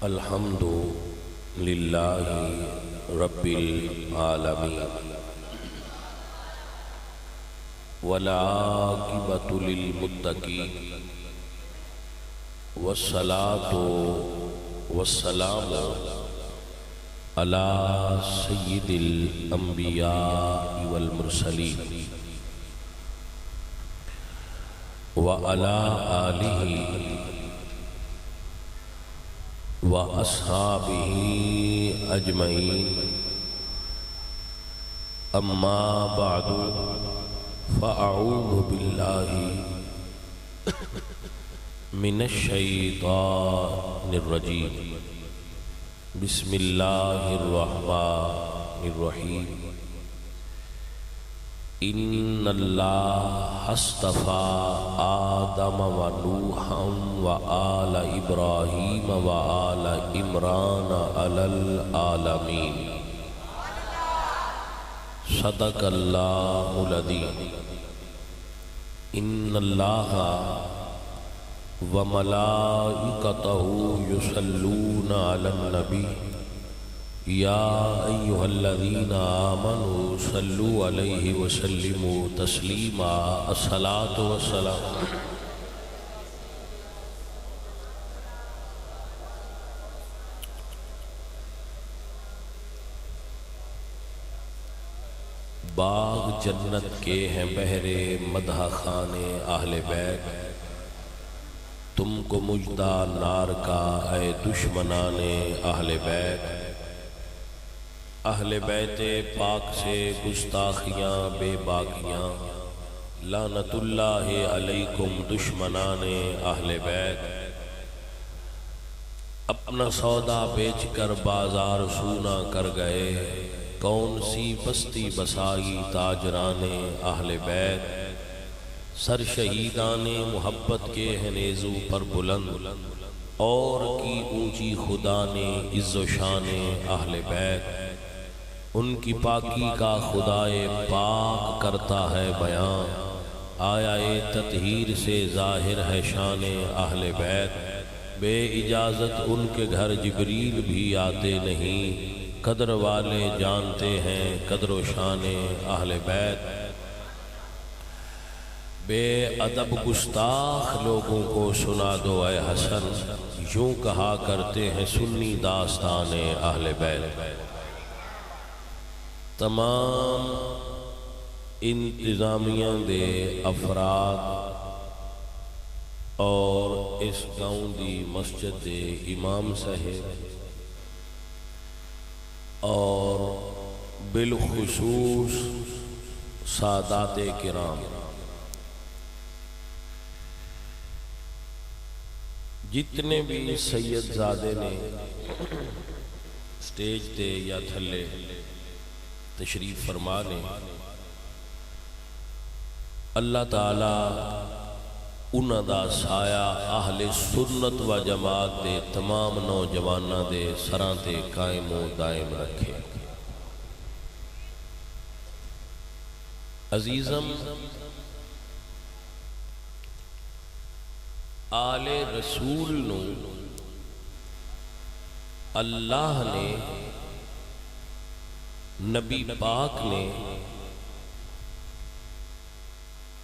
الحمد للہ رب العالمین والعاقبۃ للمتقین والصلاۃ والسلام علی سید الانبیاء والمرسلین وعلی آلہ وَأَصْحَابِهِ أَجْمَعِينَ أَمَّا بَعْدُ فَأَعُوذُ بِاللَّهِ مِنَ الشَّيْطَانِ الرَّجِيمِ بسم الله الرحمن الرحيم إِنَّ اللَّهَ اصْطَفَى آدَمَ وَنُوحًا وَآلَ إِبْرَاهِيمَ وَآلَ عِمْرَانَ عَلَى الْعَالَمِينَ صدق اللہ العظیم إِنَّ اللَّهَ وَمَلَائِكَتَهُ يُصَلُّونَ عَلَى النَّبِيِّ يَا أَيُّهَا الَّذِينَ آمَنُوا صَلُّوا عَلَيْهِ وَسَلِّمُوا تَسْلِيمًا الصلاة والسلام باغ جنت کے ہیں بہرے مدح خانے اہل بیت تم کو مجدہ نار کا اے دشمنان اہل بیت اہل بیت پاک سے گستاخیاں بے باکیاں لعنت اللہ علیکم دشمنان اہل بیت اپنا سودا بیچ کر بازار سونا کر گئے کون سی بستی بسائی تاجران اہل بیت سر شہیدان محبت کے ہیں نیزو پر بلند اور کی اونچی خدا نے عز و شان اہل بیت ان کی پاکی کا خدائے پاک کرتا ہے بیان آیا تطہیر سے ظاہر ہے شان اہل بیت بے اجازت ان کے گھر جبریل بھی آتے نہیں قدر والے جانتے ہیں قدر و شان اہل بیت بے ادب گستاخ لوگوں کو سنا دو اے حسن یوں کہا کرتے ہیں سنی داستان اہل بیت تمام انتظامیہ دے افراد اور اس گاؤں دی مسجد دے امام صاحب اور بالخصوص سادات کرام جتنے بھی سید زادے نے سٹیج تے یا تھلے تشریف فرما نے اللہ تعالیٰ انہاں دا سایہ اہل سنت و جماعت دے تمام نوجواناں دے سراں تے قائم و دائم رکھے عزیزم آل رسول نو اللہ نے نبی پاک نے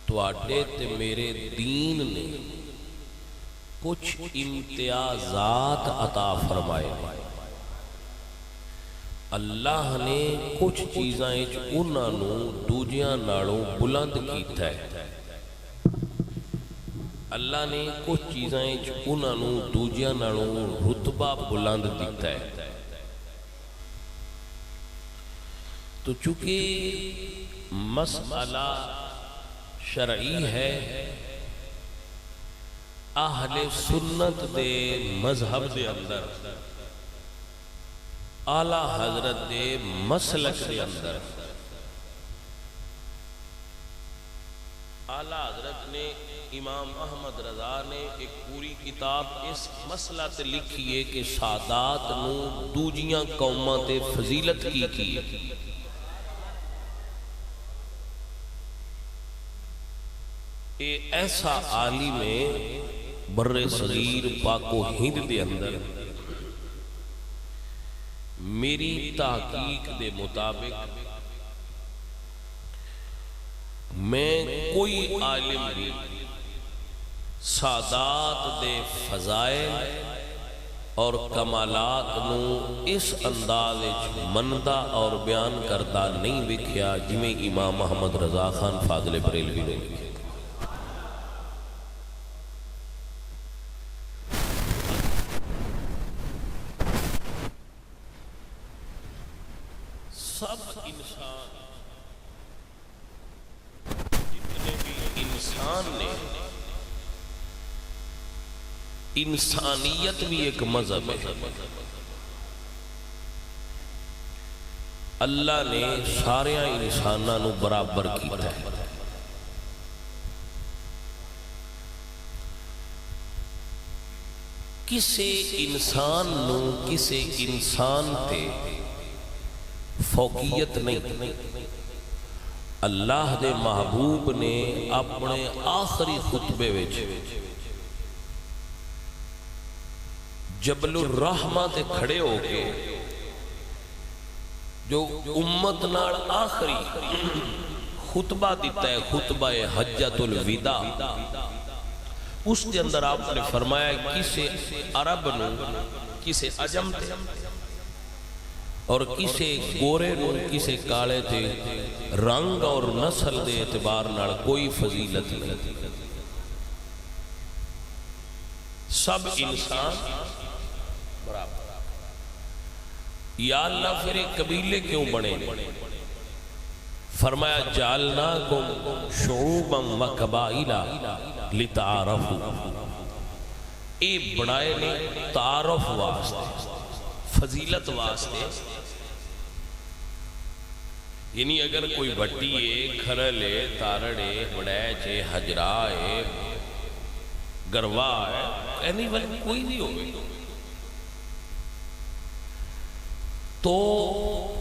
تواڈے تے میرے دین نے کچھ امتیازات عطا فرمائے اللہ نے کچھ چیزاں انہاں نو دوجیاں نالوں بلند کیتا ہے اللہ نے کچھ چیزاں انہاں نو دوجیاں نالوں رتبہ بلند دیتا ہے تو چونکہ مسئلہ شرعی ہے اہل سنت دے مذہب دے اندر اعلیٰ حضرت دے مسلک دے اندر اعلیٰ حضرت نے امام احمد رضا نے ایک پوری کتاب اس مسئلہ تے لکھی ہے کہ سادات نو دوجیاں قوماں تے فضیلت کی ایسا عالم بر صغیر پاک و ہند دے اندر میری تحقیق دے مطابق میں کوئی عالم بھی سادات دے فضائل اور کمالات نو اس انداز مندا اور بیان کرتا نہیں وکھیا جویں امام محمد رضا خان فاضل بریلوی نے لکھیا۔ سب انسان جتنے بھی انسان نے، انسانیت بھی ایک مذہب ہے۔ اللہ نے سارے انساناں نو برابر کیتا ہے۔ کسے انسان نو کسے انسان تے فوقیت نہیں۔ اللہ دے محبوب نے اپنے آخری خطبے وچ جبل الرحمہ تے کھڑے ہو کے جو امت نال آخری خطبہ دیتا ہے، خطبہ حجۃ الوداع، اس کے اندر آپ نے فرمایا کسے عرب نو، کسے عجم تے اور کسے گورے نو، کسے کالے تے رنگ اور نسل دے اعتبار نال کوئی فضیلت نہیں، سب انسان برابر۔ یا اللہ پھر ایک قبیلے کیوں بنے؟ فرمایا جعلناکم شعوبا و قبائل لتعارفوا، اے بڑائے نے تعارف واسطے، فضیلت واسطے۔ یعنی اگر کوئی بھٹی ہے، کھرل ہے، تارڑ ہے، بڑیچ ہے، حجرہ ہے، گروا ہے، اینی ون کوئی نہیں ہوگی تو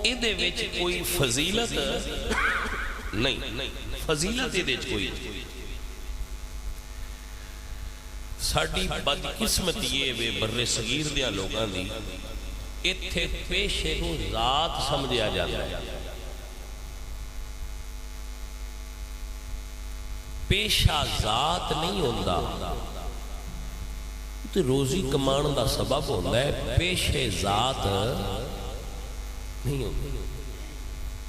ادھے وچ کوئی فضیلت نہیں، فضیلت ادھے وچ کوئی نہیں۔ ساڈی بدقسمتی یہ وے بر صغیر دیاں لوگاں دی، اتھے پیشے نو ذات سمجھیا جاتا ہے، پیشہ ذات نہیں ہوندا، تو روزی کمان دا سبب ہوتا ہے، پیشے ذات نہیں ہوتا۔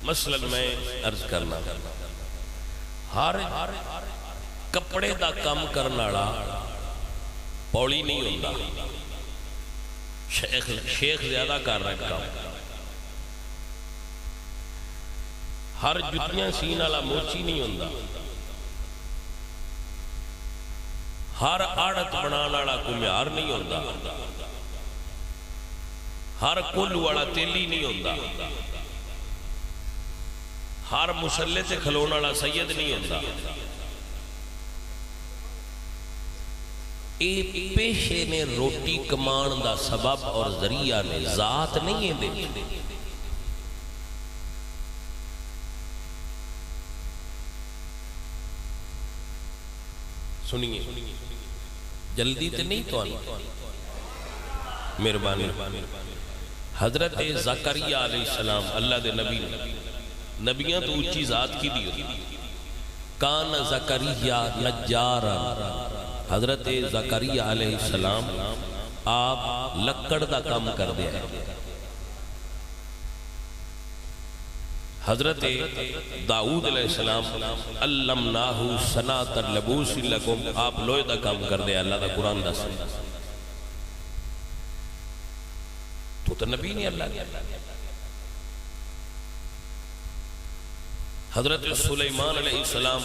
مثلا میں عرض کرنا، ہر کپڑے دا کام کرنا پولی نہیں ہوتا، شیخ زیادہ کر رہا ہے کام۔ ہر جتیاں سین والا موچی نہیں ہوتا، ہر آڑت بنانا والا کمیار نہیں ہوتا، ہر کل والا تیلی نہیں ہوتا، ہر مسلے سے کھلونا والا سید نہیں ہوتا۔ اے پیشے نے روٹی کمان دا سبب اور ذریعہ نے، ذات نہیں ہے دے۔ سنیے جلدی تے نہیں تو آنا، مہربانی۔ حضرت زکریا علیہ السلام اللہ دے نبی، نبیاں تو اونچی ذات کی دی ہوتی، کان زکریا نجارا، حضرت زکریا علیہ السلام آپ لکڑ دا کام کر دیا ہے۔ حضرت داؤد علیہ السلام علمناہ صنعۃ اللبوس لکم، آپ لوہے دا کام کر دیا، اللہ دا قرآن دا سن تو نبی نہیں اللہ نے۔ حضرت سلیمان علیہ السلام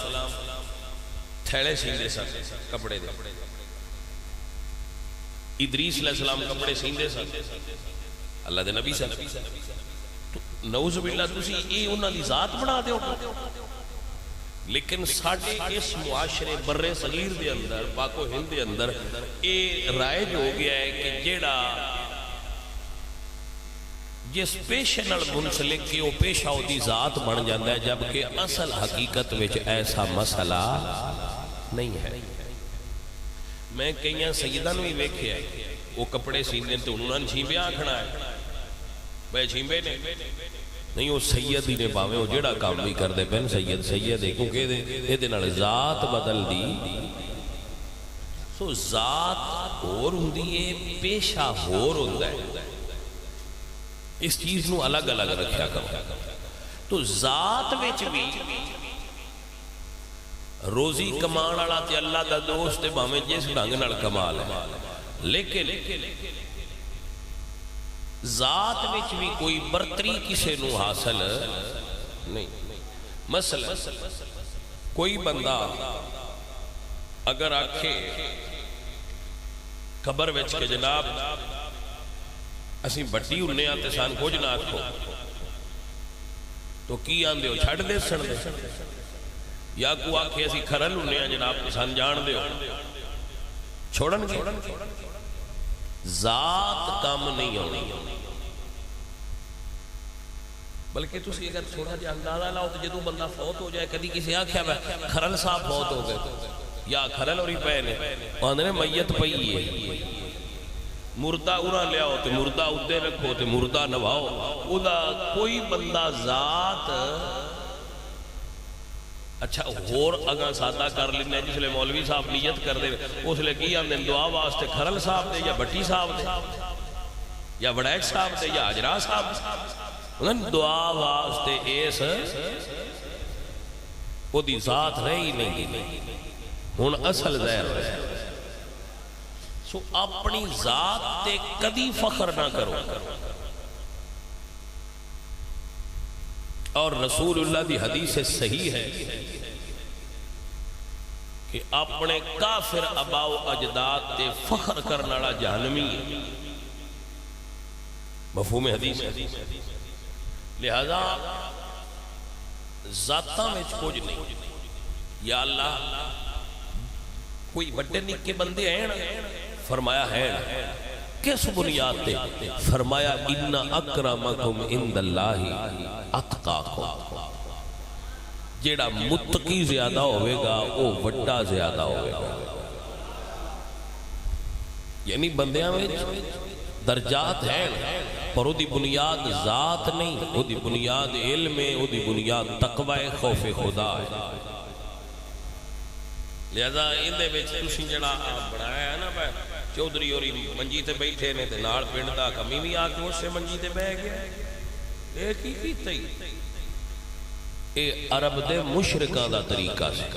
تھیڑے سیندے سن کپڑے دے، ادریس علیہ السلام کپڑے سیندے سن، اللہ دے نبی سن۔ نعوذ باللہ تسی اے انہاں دی ذات بنا دے ہو، لیکن ساڑھے اس معاشرے برے صغیر دے اندر، پاک و ہند دے اندر اے رائج ہو گیا ہے کہ جیڑا جس پیشے نال منسلک کے وہ پیشہ ہو دی ذات بن جاندہ ہے، جبکہ اصل حقیقت وچ ایسا مسئلہ نہیں ہے۔ میں کئیاں سیدان بھی ویکھے ہیں وہ کپڑے سیندے تو انہوں نے چھیبیاں کھڑا ہے، بے چھیمبے نے نہیں، وہ سید ہی نے پاویں وہ جڑا کام بھی کردے پین سید سید ہے، کیونکہ یہ نال ذات بدل دی. سو ذات ہور ہوندی ہے، پیشہ ہور ہوندا ہے. اس چیز نو الگ الگ رکھیا کرو. تو ذات وچ بھی روزی کمان والا تے اللہ دا دوست تے بھاویں جس ڈھنگ نال کمال ہے، لیکن ذات وچ بھی کوئی برتری کسے نو حاصل نہیں. مثلا کوئی بندہ اگر آکھے قبر وچ کہ جناب اسی بٹی ہونے آتے سان کچھ نہ آکھو، تو کی آندے ہو چھڑ دے سن دے. یا کو آکھے اسی کھرل ہونے آ جناب سان جان دے ہو، چھوڑن گے. ذات کام نہیں ہونی. بلکہ تسی اگر تھوڑا جہا اندازہ لاؤ تو جدوں بندہ فوت ہو جائے، کدی کسی آکھیا کھرل صاحب فوت ہو گئے یا کھرل اور ہی پے نے، آندے نے میت پئی ہے، مردہ ارا لیا ہو تے مردہ ادھے رکھو تے مردہ نواؤ. ادا کوئی بندہ ذات اچھا ہور اگاں سادہ کر لینا، جس لئے مولوی صاحب نیت کر دے اس لئے کی آندے دعا واسطے کھرل صاحب دے یا بٹی صاحب دے یا وڑیک صاحب دے یا حجرہ صاحب دے، دعا واسطے ایس وہ دی ذات رہی نہیں. ہن اصل ظاہر ہے. سو اپنی ذات تے کدی فخر نہ کرو. اور رسول اللہ دی حدیث صحیح ہے کہ اپنے کافر اباؤ اجداد تے فخر کرنے والا جہنمی ہے. مفہوم حدیث ہے. لہذا ذاتاں میں کچھ نہیں. یا اللہ کوئی بڑے نکے بندے ہیں، فرمایا ہے کس بنیاد تے؟ فرمایا ان اکرمکم عند اللہ اتقاکم. جیڑا متقی زیادہ ہوئے گا وہ وڈا زیادہ ہوئے گا. یعنی بندیاں میں درجات ہیں، پر وہ دی بنیاد ذات نہیں، وہ دی بنیاد علم ہے، وہ دی بنیاد تقوی خوف خدا ہے. لہذا اندے وچ تسی جڑا بنایا ہے نا بھائی چودھری اور منجی تے بیٹھے نے تے نال پنڈ دا کمی بھی آ کے اس سے منجی تے بیٹھ گیا، اے کی کیتا ہی اے عرب دے مشرکاں دا طریقہ سی.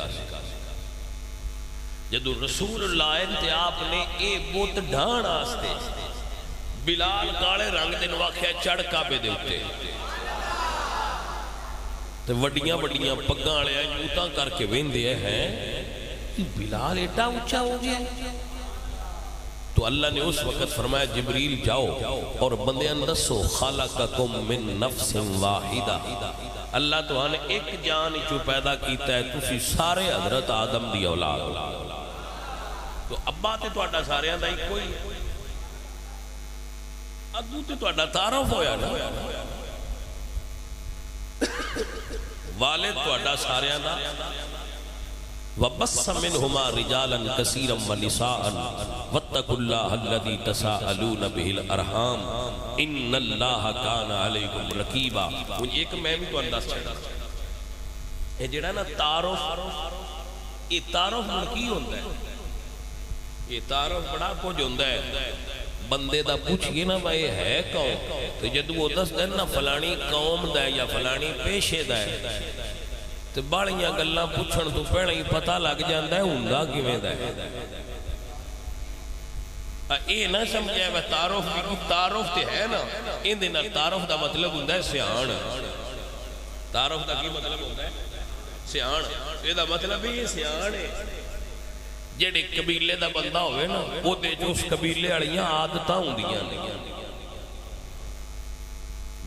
جدو رسول اللہ تے آپ نے اے بت ڈھان واسطے بلال کالے رنگ دے نو آکھیا چڑھ کعبے دے اوتے تے وڈیاں وڈیاں پگاں والے یوتاں کر کے ویندے ہیں، بلال ایڈا اونچا ہو گیا. تو اللہ نے اس وقت فرمایا جبریل جاؤ اور بندیاں دسو خالقکم من نفس واحدہ. اللہ تو نے ایک جان چو پیدا کیتا ہے، تسی سارے حضرت آدم دی اولاد. تو ابا تے تہاڈا سارے دا ہی کوئی ابو تے تہاڈا تعارف ہویا نا، والد تہاڈا سارے دا. وَبَصَّ مِنْهُمَا رِجَالًا كَثِيرًا وَنِسَاءً وَاتَّقُوا اللَّهَ الَّذِي تَسَاءَلُونَ بِهِ الْأَرْحَامَ إِنَّ اللَّهَ كَانَ عَلَيْكُمْ رَقِيبًا. ایک میں بھی تو انداز چھڑا یہ جڑا نا تعارف، یہ تعارف کی ہوندہ ہے؟ یہ تعارف بڑا کچھ ہوندہ ہے. بندے دا پوچھئے نا بھائی ہے کون، تو جد وہ دس دن نا فلانی قوم دا ہے یا فلانی پیشے دا ہے، تو باڑیاں گلاں پوچھن تو پہلے ہی پتہ لگ جاندہ ہے ہوندا کیویں دا ہے. اے نہ سمجھے وہ تعارف تے ہے نا، ان دن تعارف دا مطلب ہوندا ہے سیان. تعارف دا کی مطلب ہوندا ہے؟ سیان. یہ دا مطلب یہ سیان ہے جڑے قبیلے دا بندہ ہوئے نا وہ دے جو اس قبیلے والیاں عادتاں ہوندیاں نے.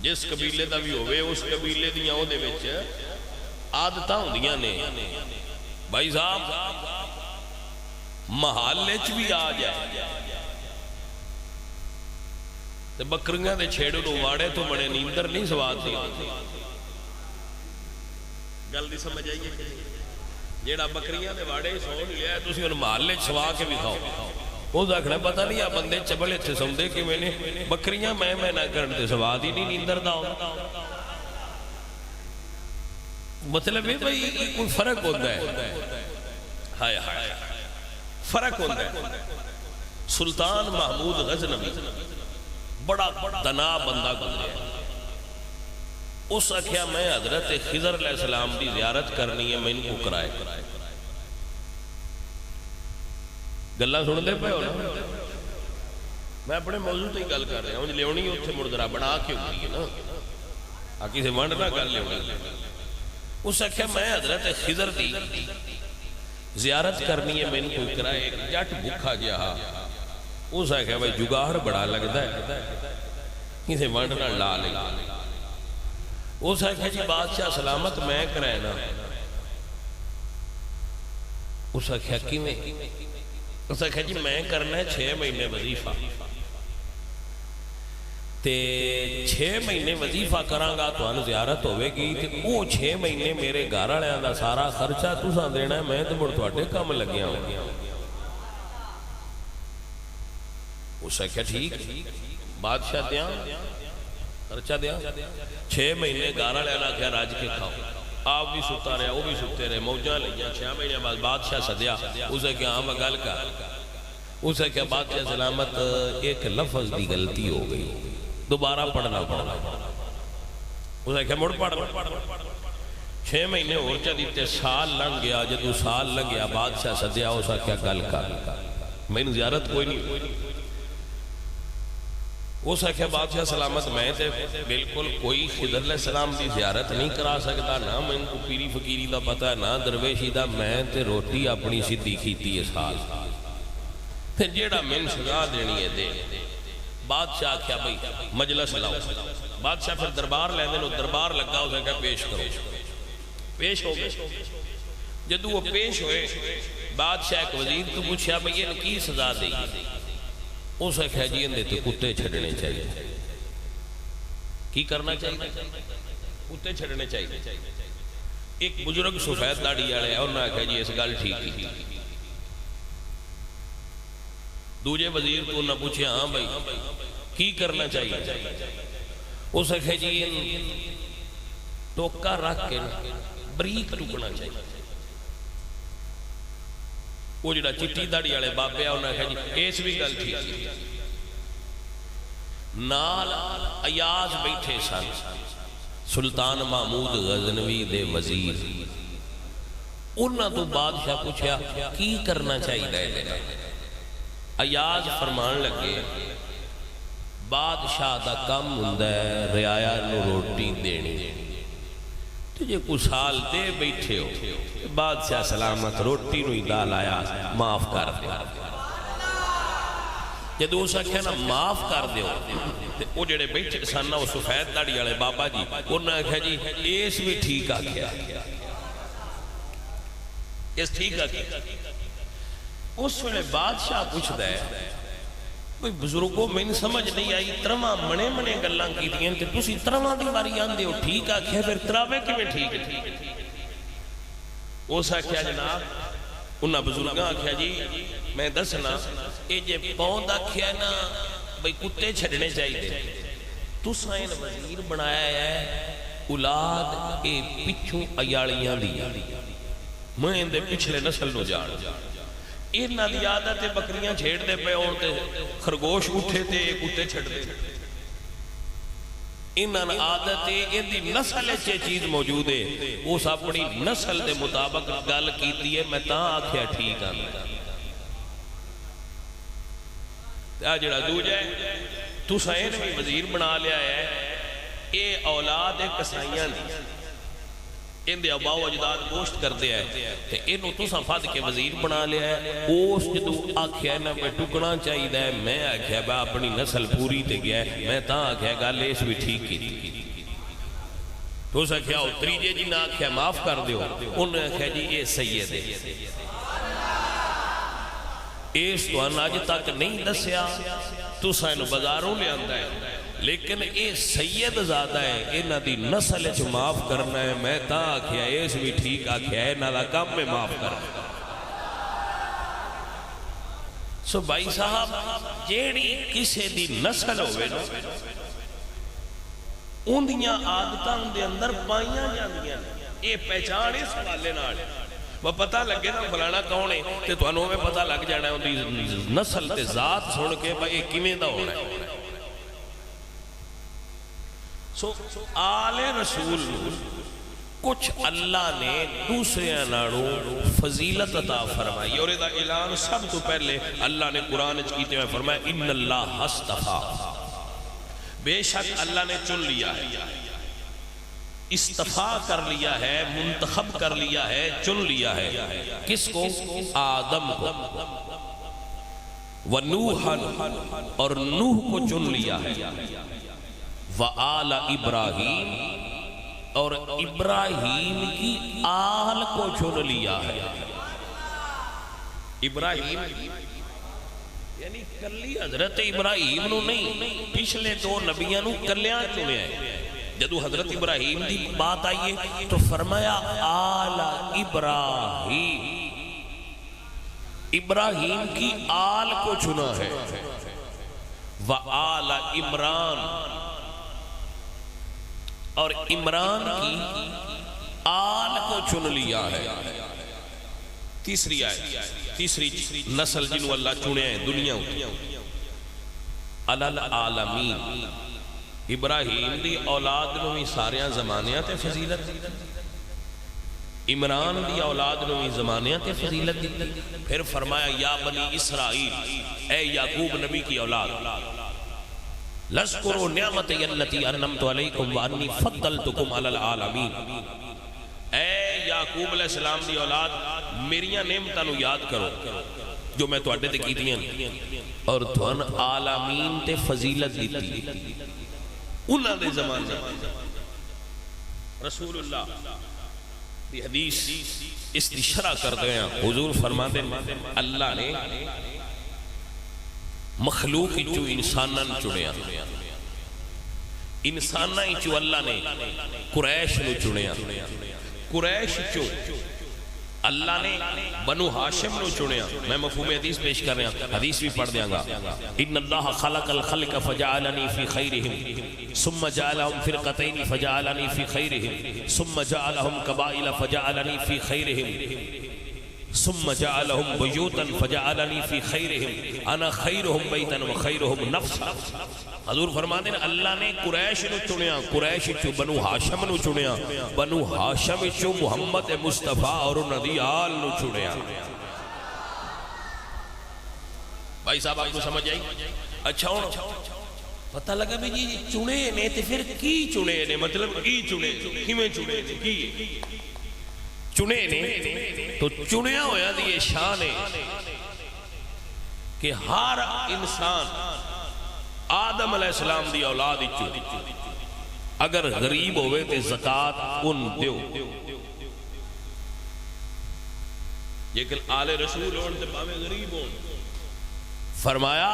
جس قبیلے دا بھی ہوئے اس قبیلے دیاں او دے وچ عادتاں ہوندیاں نے. بھائی صاحب محلے چ بھی آ جائے تے بکریاں دے چھیڑ نو واڑے تو بڑے نیندر نہیں سواد دی. گل دی سمجھ آئیے جیڑا بکریاں دے واڑے سو نہیں لیا تسی ان محلے چ سوا کے بھی کھاؤ. وہ آخنا پتہ نہیں آ بندے چبل اتنے سوندے کہ میں نے بکریاں میں نہ کرن تے سواد ہی نہیں نیندر دا مطلب ہے بھائی کوئی فرق ہوتا ہے ہائے ہائے فرق ہوتا ہے سلطان محمود غزنوی بڑا دنا بندہ گزرے اس آخیا میں حضرت خضر علیہ السلام کی زیارت کرنی ہے میں ان کو کرائے گلاں سن دے پے ہو نا میں اپنے موضوع تے گل کر رہا ہوں لیونی اتنے مردرا بنا کے ہوئی ہے نا آ کسی ونڈ نہ گل لیونی اس آخیا میں حضرت خضر دی زیارت کرنی ہے میں ان کو کرائے جٹ بھوکھا گیا اس آخیا بھائی جگاڑ بڑا لگتا ہے کسی ونڈ نہ لا لے اس آخیا جی بادشاہ سلامت میں کرائے نا اس آخیا کیویں اس آخیا جی میں کرنا ہے 6 مہینے وظیفہ تے 6 مہینے وظیفہ کرانگا تو ان زیارت ہوئے گی تے وہ 6 مہینے میرے گھر والوں دا سارا خرچہ تساں دینا ہے میں تے مڑ تواڈے کم لگیا ہوں اس آخیا ٹھیک بادشاہ دیاں خرچہ دیاں 6 مہینے گھر والوں نے آخیا رج کے کھاؤ آپ بھی ستا رہے وہ بھی ستے رہے موجاں لئیاں 6 مہینے بعد بادشاہ سدیا اسے کیا ہاں گل کر اسے کیا بادشاہ سلامت ایک لفظ دی غلطی ہو گئی دوبارہ پڑھنا پڑھنا اسے کیا مڑ پڑھ 6 مہینے اور چا دیتے سال لنگ گیا جدو سال لنگ گیا بادشاہ سدیا اسے کیا گل کر میں نے زیارت کوئی نہیں اس آخیا بادشاہ سلامت میں تے بالکل کوئی خضر علیہ السلام دی زیارت نہیں کرا سکتا نہ میں ان کو پیری فقیری دا پتہ ہے نہ درویشی دا میں تے روٹی اپنی سیدھی کیتی ہے سال پھر جیڑا میں شگاہ دینی ہے دے بادشاہ آخیا بھائی مجلس لاؤ بادشاہ پھر دربار لے دینو دربار لگا اسے کہا پیش کرو پیش ہو گئے جدو وہ پیش ہوئے بادشاہ ایک وزیر تو پوچھا بھائی یہ کی سزا دے اس آخیا جی اندے تے کتے چھڑنے چاہیے کی کرنا چاہیے کتے چھڑنے چاہیے ایک بزرگ سفید داڑھی والے اور نہ آخیا جی اس گل ٹھیک کی دوجے وزیر تو نہ پوچھے ہاں بھائی کی کرنا چاہیے اس آخیا جی ٹوکا رکھ کے بریک ٹکنا چاہیے وہ جڑا چٹی داڑھی والے بابے انہوں نے کہا جی اس بھی گل ٹھیک نال ایاز بیٹھے سن سلطان محمود غزنوی دے وزیر انہاں تو بادشاہ پوچھا کی کرنا چاہیے ایاز فرمان لگے بادشاہ دا کم ہوندا ہے رعایا نو روٹی دینی تجھے کو سال دے بیٹھے ہو بادشاہ سلامت روٹی نوی دال آیا معاف کر دے جدو اسا کہنا معاف کر دے وہ جڑے بیٹھے ساننا وہ سفید داڑھی والے بابا جی انہوں نے کہا جی اس بھی ٹھیک آ گیا اس ٹھیک آ گیا اس ویلے بادشاہ پوچھتا ہے کوئی بزرگوں میں سمجھ نہیں آئی ترواں منے منے گلاں کی دیں تے تسی ترواں دی باری آندے ہو ٹھیک آکھیا پھر تراوے کی میں ٹھیک ہے اسا کیا جناب انہاں بزرگاں آکھیا جی میں دسنا اے جے پوند آکھیا نا بھئی کتے چھڑنے چاہیے تساں ان وزیر بنایا ہے اولاد اے پچھوں ایالیاں دی میں اندے پچھلے نسل نو جان انہاں دی عادت بکریاں چھیڑ دے پے اور تے خرگوش اٹھے تے کتے چھڑ دے انہاں عادت ان دی نسل چے چیز موجود ہے اس اپنی نسل دے مطابق گل کیتی ہے میں تاں آکھیا ٹھیک آں تے جڑا دوجا ہے تساں ان بھی وزیر بنا لیا ہے اے اولاد کسائیاں دی ان دے اباء و اجداد گوشت کر دیا ہے تے انہوں تساں فاد کے وزیر بنا لیا ہے اوس جدو آکھیا نہ پہ ٹکنا چاہیے ہے میں آکھیا با اپنی نسل پوری تے گیا ہے میں تاں آکھیا گا لیس بھی ٹھیک کی تو اسا کیا تریجے جی نہ آکھیا معاف کر دیو انہوں نے آکھیا جی یہ سید ہے اس تو آج تک نہیں دسیا تساں انہوں بازاروں لے آندہ ہے لیکن اے سید زیادہ ہے انہاں دی نسل چ معاف کرنا ہے میں تا آکھیا اس بھی ٹھیک آکھیا ہے انہاں دا کم میں معاف کرنا سو بھائی صاحب جیڑی کسے دی نسل ہوئے نا اندیاں عادتاں دے اندر پائیاں جاندیاں یہ پہچان اس حوالے نال وہ پتہ لگے نا فلانا کون ہے تے تو انہوں میں پتہ لگ جانا ہے اندی نسل تے ذات سن کے بھائی کیویں دا ہونا ہے سو آل رسول کچھ اللہ نے دوسرے ناڑوں فضیلت عطا فرمائی اور دا اعلان سب تو پہلے اللہ نے قرآن کیتے ہوئے فرمایا ان اللہ اصطفیٰ بے شک اللہ نے چن لیا ہے استفاع کر لیا ہے منتخب کر لیا ہے چن لیا ہے کس کو آدم کو ونوحا اور نوح کو چن لیا ہے وآل ابراہیم اور ابراہیم کی آل کو چن لیا ہے ابراہیم یعنی کلی حضرت ابراہیم نو نہیں پچھلے دو نبیاں نو کلیاں چنے ہیں جدو حضرت ابراہیم دی بات آئیے تو فرمایا آل ابراہیم ابراہیم کی آل کو چنا ہے وآل عمران اور عمران کی آل کو چن لیا ہے تیسری نسل جنہوں اللہ چنے ہیں دنیا العالمین ابراہیم دی اولاد نو ہی ساریاں زمانیاں تے فضیلت عمران دی اولاد نو ہی زمانیاں تے فضیلت دی پھر فرمایا یا بنی اسرائیل اے یعقوب نبی کی اولاد لذکروا نعمتی التی انعمت علیکم وانی فضلتکم علی العالمین اے یعقوب علیہ السلام دی اولاد میریاں نعمتاں نو یاد کرو جو میں تو اڈے تے کیتیاں اور تھوان عالمین تے فضیلت دیتی انہاں دے زمانے رسول اللہ دی حدیث اس دی شرح کر گیا حضور فرماتے اللہ نے مخلوق چو انساناں چنیا انساناں چو اللہ نے قریش نو چنیا قریش چو اللہ نے بنو ہاشم نو چنیا میں مفہوم حدیث پیش کر رہا ہوں حدیث بھی پڑھ دیاں گا ان اللہ خلق الخلق فجعلنی فی خیرہم ثم جعلہم فرقتین فجعلنی فی خیرہم ثم جعلہم قبائل فجعلنی فی خیرہم ثم جعلہم بیوتا فجعلنی فی خیرہم انا خیرہم بیتا و خیرہم نفسا حضور فرماتے ہیں اللہ نے قریش نو چنیا قریش چو بنو ہاشم نو چنیا بنو ہاشم چو محمد مصطفیٰ اور ندی آل نو چنیا بھائی صاحب آپ کو سمجھ آئی اچھا ہونا پتہ لگا بھی جی چنے نے تے پھر کی چنے نے مطلب کی چنے کیویں چنے نے کی چنے نے تو چنیا ہویا دی یہ شان ہے کہ ہر انسان آدم علیہ السلام دی اولاد اچھو اگر غریب ہوئے تے زکاة ان دیو لیکن آل رسول ہون تے پاویں غریب ہون فرمایا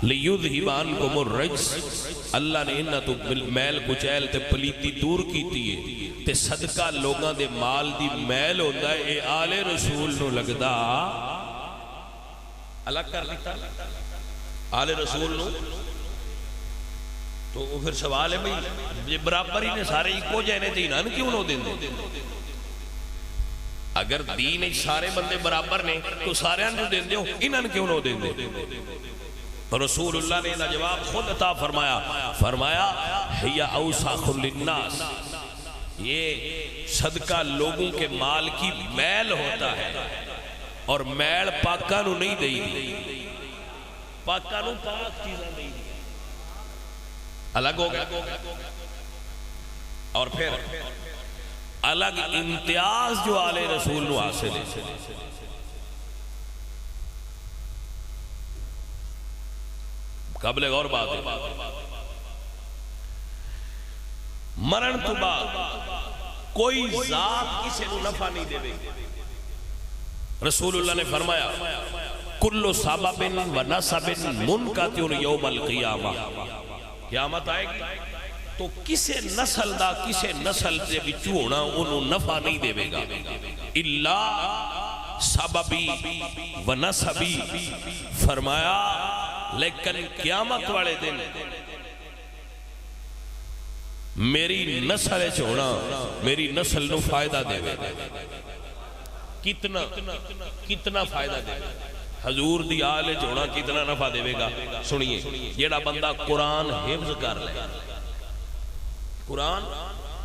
لیُذْهِبَ عَنْکُمُ الرَّجْسَ اللہ نے انہا تو میل کچیل تے پلیتی دور کیتی ہے تے صدقہ لوگاں دے مال دی میل ہوتا ہے اے آل رسول نو لگدا الگ کر لیتا آل رسول نو تو پھر سوال ہے بھئی برابر ہی نے سارے ہی کو جائنے تھے انہاں کیوں نو دیں دے اگر دین سارے بندے برابر نے تو سارے انہوں دیں دے انہاں کیوں نو دیں دے رسول اللہ نے جواب خود عطا فرمایا ہی اوساخ للناس یہ صدقہ لوگوں کے مال کی میل ہوتا ہے اور میل پاکہ نو نہیں دئی پاکہ نو پاک چیزیں نہیں دی الگ ہو گیا اور پھر الگ امتیاز جو آل رسول نو حاصل ہے قابل غور بات ہے مرن تو بعد کوئی ذات کسی نو نفع نہیں دے رسول اللہ نے فرمایا کل سبب و نسب منقطع یوم القیامہ قیامت آئے گی تو کسے نسل دا کسے نسل دے بچو ہونا انہوں نفع نہیں دے گا اللہ سببی و نسبی، فرمایا لیکن قیامت والے دن میری نسل چھوڑا، میری نسل نو فائدہ دے گا. کتنا فائدہ دے گا؟ حضور دی آل چھوڑا کتنا نفع دے گا؟ سنیے، جیڑا بندہ قرآن حفظ کر لے، قرآن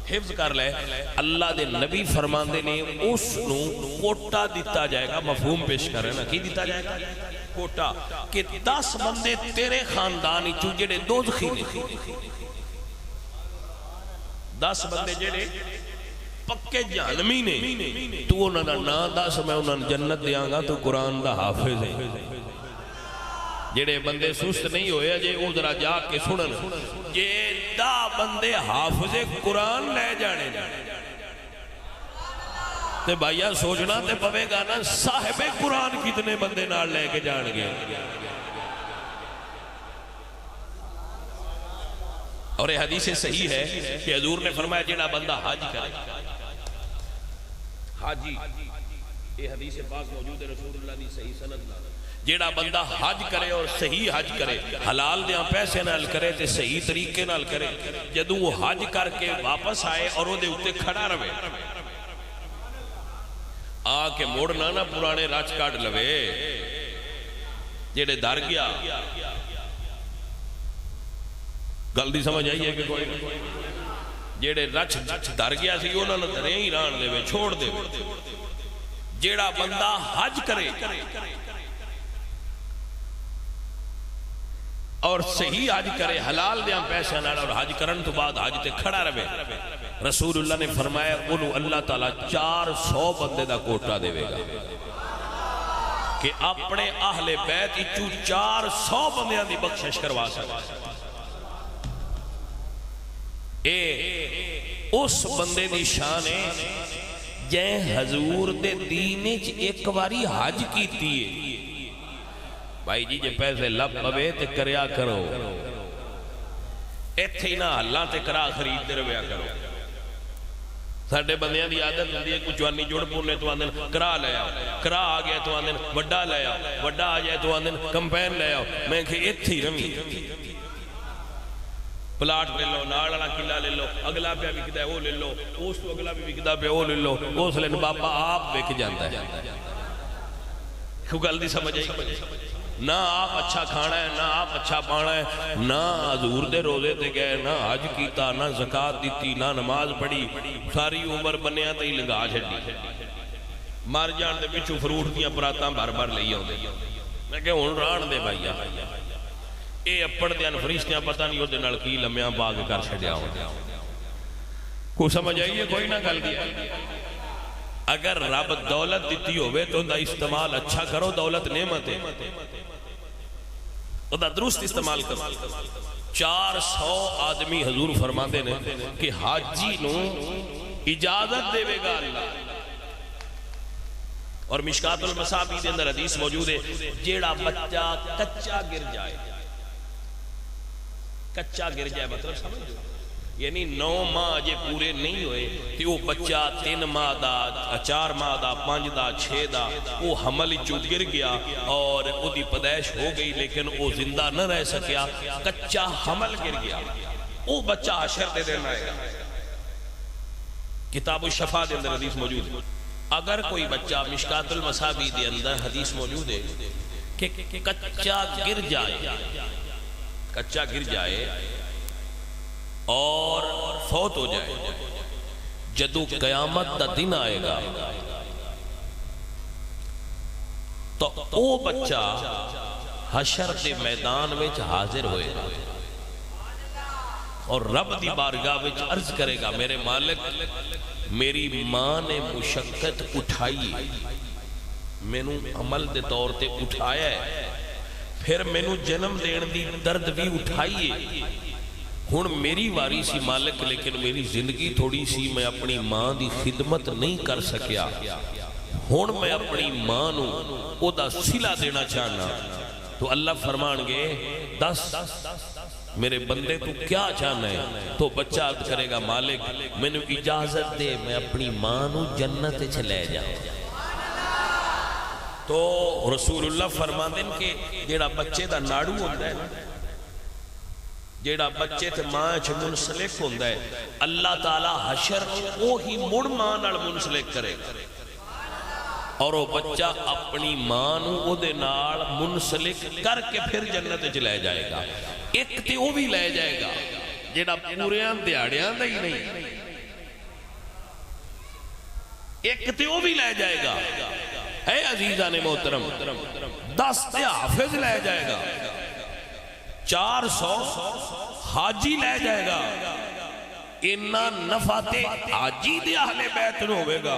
حفظ کر لے، اللہ دے نبی فرماندے نے اس نو کوٹا دیتا جائے گا. مفہوم پیش کر رہے نا، کی دیتا جائے گا؟ کوٹا. کہ 10 بندے تیرے خاندانی چو جڑے دوزخی نے، 10 بندے جڑے پکے جہنمی نے، تو انہوں نے نا 10 میں انہوں نے جنت دیاں گا، تو قرآن دا حافظ ہے. جڑے بندے سست نہیں ہوئے جے او ذرا جا کے سنن، جے 10 بندے حافظ قرآن لے جانے تے بھائیہ سوچنا تے پوے گا نا صاحب قرآن کتنے بندے نال لے کے جان گے. اور یہ حدیث صحیح ہے کہ حضور نے فرمایا جڑا بندہ حج کرے، حاجی، یہ حدیث پاک موجود ہے رسول اللہ دی صحیح سند نال، جیڑا بندہ حج کرے اور صحیح حج کرے، حلال دیاں پیسے نال کرے تے صحیح طریقے نال کرے، جدوں وہ حج کر کے واپس آئے اور وہ دے اتے کھڑا روے، آ کے موڑنا نہ پرانے راج کاٹ لوے، جیڑے دار گیا. گل دی سمجھ آئی ہے کہ کوئی جیڑے رچ در گیا سی انہوں نے دریں ہی ران دے وے چھوڑ دے. جیڑا بندہ حج کرے اور صحیح حج کرے، حلال دیاں پیسے نال اور حج کرن تو بعد حج تے کھڑا رہے، رسول اللہ نے فرمایا انہوں اللہ تعالیٰ 400 بندے دا کوٹا دے گا کہ اپنے اہل بیت اچھو 400 بندیاں دی بخشش کروا سکتا. اس بندے دی شان ہے جے حضور دے دینے چ ایک باری حج کیتی ہے. بھائی جی جے پیسے لب پوے تے کریا کرو، ایتھے ہی نہ اللہ تے کرا خرید دے رویا کرو. ساڑھے بندیاں دی عادت ہوندی ہے کچھ جوانی جوڑ پورنے تو آندن کرا لے آؤ، کرا آگیا تو آندن وڈا لے آؤ، وڈا آجائے تو آندن کمپین لے آؤ. میں کہ ایتھے ہی رمی پلاٹ لے لو، ناڑا قلعہ لے لو، اگلا پہ بکدا ہے وہ لے لو، اس تو اگلا بھی بکدا پہ وہ لے لو، اس لین بابا آپ بک جانتا ہے. کیوں گل دی سمجھ آئی؟ نہ آپ اچھا کھانا ہے، نہ آپ اچھا پانا ہے، نہ حضور دے روزے تے گئے، نہ حج کیتا، نہ زکاة دیتی، نہ نماز پڑھی، ساری عمر بنیا تے ہی لگا چھڈی. مر جان دے پچھو فروٹ دیاں پراتاں بھر بھر لئی آؤندے. میں کہ ہن ران دے بھائیا، اے اپڑ دیاں فرشتیاں پتہ نہیں اودے نال کی لمیاں باغ کر چھڈیا ہوندا. کو سمجھ آئیے کوئی نہ گل دی. اگر رب دولت دیتی ہوئے تو اندہ استعمال اچھا کرو، دولت نعمت ہے، اندہ درست استعمال کرو. 400 آدمی حضور فرماتے ہیں کہ حاجی نو اجازت دے گا اللہ. اور مشکات المصابی دے اندر حدیث موجود ہے جیڑا بچہ کچا گر جائے، کچا گر جائے مطلب سمجھو، یعنی 9 ماہ جے پورے نہیں ہوئے کہ وہ بچہ 3 ماہ دا، 4 ماہ دا، 5 دا، 6 دا، وہ حمل چو گر گیا اور وہ دی پیدائش ہو گئی لیکن وہ زندہ نہ رہ سکیا، کچا حمل گر گیا، وہ بچہ حشر دے دینا آئے گا. کتاب الشفا دے اندر حدیث موجود ہے. اگر کوئی بچہ مشکات المصابی دے اندر حدیث موجود ہے کہ کچا گر جائے، کچا گر جائے اور فوت ہو جائے، جدو قیامت دا دن آئے گا تو او بچہ حشر دے میدان وچ حاضر ہوئے گا اور رب دی بارگاہ وچ عرض کرے گا میرے مالک میری ماں نے مشقت اٹھائی، میں نو عمل دے طور تے اٹھایا ہے، پھر میں نو جنم دین دی درد بھی اٹھائیے، ہن میری واری سی مالک لیکن میری زندگی تھوڑی سی میں اپنی ماں دی خدمت نہیں کر سکیا، ہن میں اپنی ماں نو او دا صلہ دینا چاہنا. تو اللہ فرمان گے 10 میرے بندے تو کیا چاہنا ہے؟ تو بچہ عرض کرے گا مالک میں نے اجازت دے میں اپنی ماں نو جنت چلے جاؤں. تو رسول اللہ فرما دیں کہ جیڑا بچے دا ناڑو ہوتا ہے، جیڑا بچے تے ماں چھ منسلک ہوتا ہے، اللہ تعالیٰ حشر وہی مڑ ماں نال منسلک کرے گا، اور وہ بچہ اپنی ماں نو او دے نال منسلک کر کے پھر جنت وچ لے جائے گا۔ ایک تے وہ بھی لے جائے گا جیڑا پوریاں دیہڑیاں دا ہی نہیں، ایک تے وہ بھی لے جائے گا، اے عزیزان محترم، 10 تے حافظ لے جائے گا، 400 حاجی لے جائے گا، انہا نفع تے حاجی دی اہل بیت نو ہوئے گا،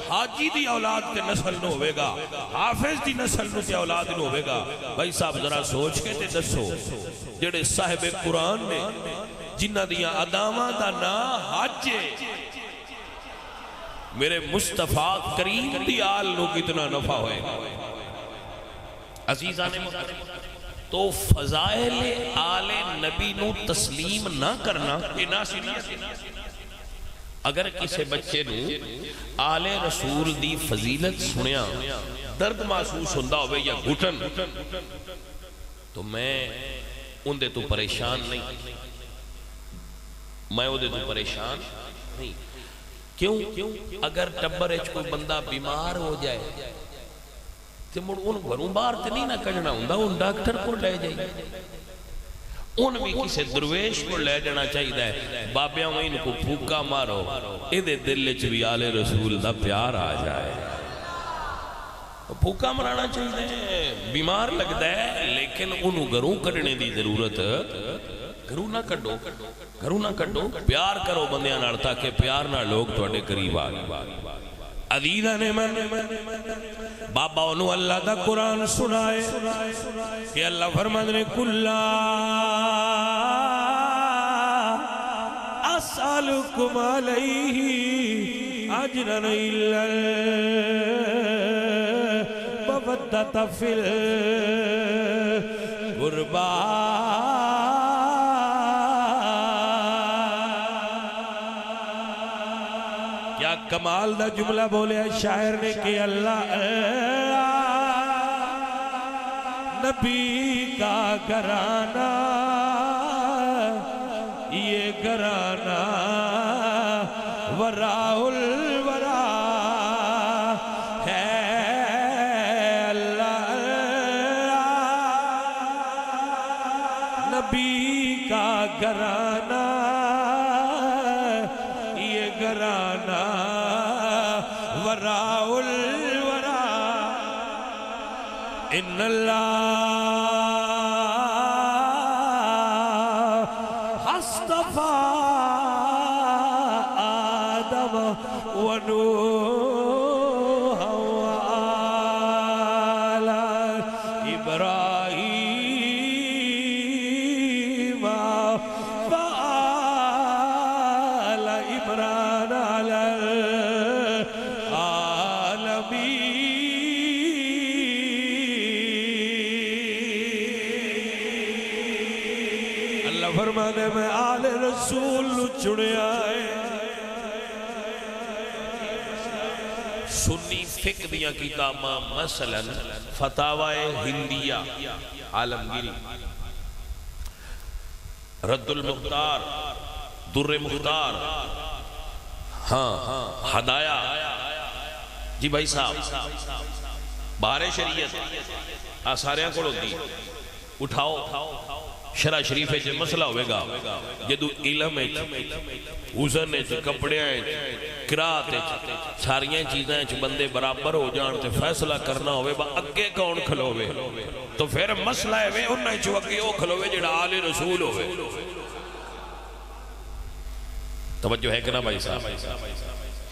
حاجی دی اولاد تے نسل نو ہوئے گا، حافظ دی نسل نو تے اولاد نو ہوئے گا۔ بھائی صاحب ذرا سوچ کے تے دسو، جڑے صاحب قرآن نے جنہ دیا ادامہ دا نا حج ہے، میرے مصطفیٰ کریم دی آل نو کتنا نفع ہوئے گا۔ عزیزان محترم، تو فضائل آل نبی نو تسلیم نہ کرنا یہ ناسیت۔ اگر کسی بچے نو آل رسول دی فضیلت سنیا درد محسوس ہوندہ ہوئے یا گھٹن، تو میں ان دے تو پریشان نہیں، میں ان دے تو پریشان نہیں۔ کیوں؟ اگر ٹبر اچھ کوئی بندہ بیمار ہو جائے تو مڑ ان گھروں باہر تے نہیں نہ کجنا ہوندہ، ان ڈاکٹر کو لے جائے، ان بھی کسی درویش کو لے جانا چاہیے۔ بابیاں میں ان کو پھوکا مارو، ادھے دل چ بھی آل رسول دا پیار آ جائے، پھوکا مرانا چاہیے۔ بیمار لگتا ہے لیکن انہوں گھروں کڑنے دی ضرورت، گھروں نہ کڑو، گھروں نہ کڑو، پیار کرو بندیاں نال تاکہ پیار نہ لوگ تواڈے قریب آ گئے۔ عزیزاں نے من بابا انہوں اللہ دا قرآن سنائے کہ اللہ فرماتے نے کُلَّا أَسْأَلُكُمْ عَلَيْهِ أَجْرًا إِلَّا الْمَوَدَّةَ فِي الْقُرْبَى۔ کمال دا جملہ بولے شاعر نے کہ اللہ نبی کا گھرانہ، یہ گھرانہ وراء الورا ہے، اللہ نبی کا گھرانہ، یہ گھرانہ وراء الورا، ان اللہ اصطفى آدم ونوح وآل إبراهيم وآل إبراهيم على فرمانے میں آل رسول چڑے آئے۔ سنی فقہ دیا کتاباں مثلا فتاوی ہندیہ عالمگیری، رد المختار، در مختار، ہاں ہدایہ، جی بھائی صاحب بہار شریعت آساریاں کو ہوتی اٹھاؤ شرع شریف ہے مسئلہ ہوئے گا، جدو علم ہے حسن ہے کپڑے ہیں قرات ہے ساریاں چیزیں بندے برابر ہو جان تے فیصلہ کرنا ہوئے با اگے کون کھلوے، تو پھر مسئلہ ہے انہیں چو اگے وہ کھلوے جڑا آل رسول ہوئے۔ توجہ ہے کہ نا بھائی صاحب؟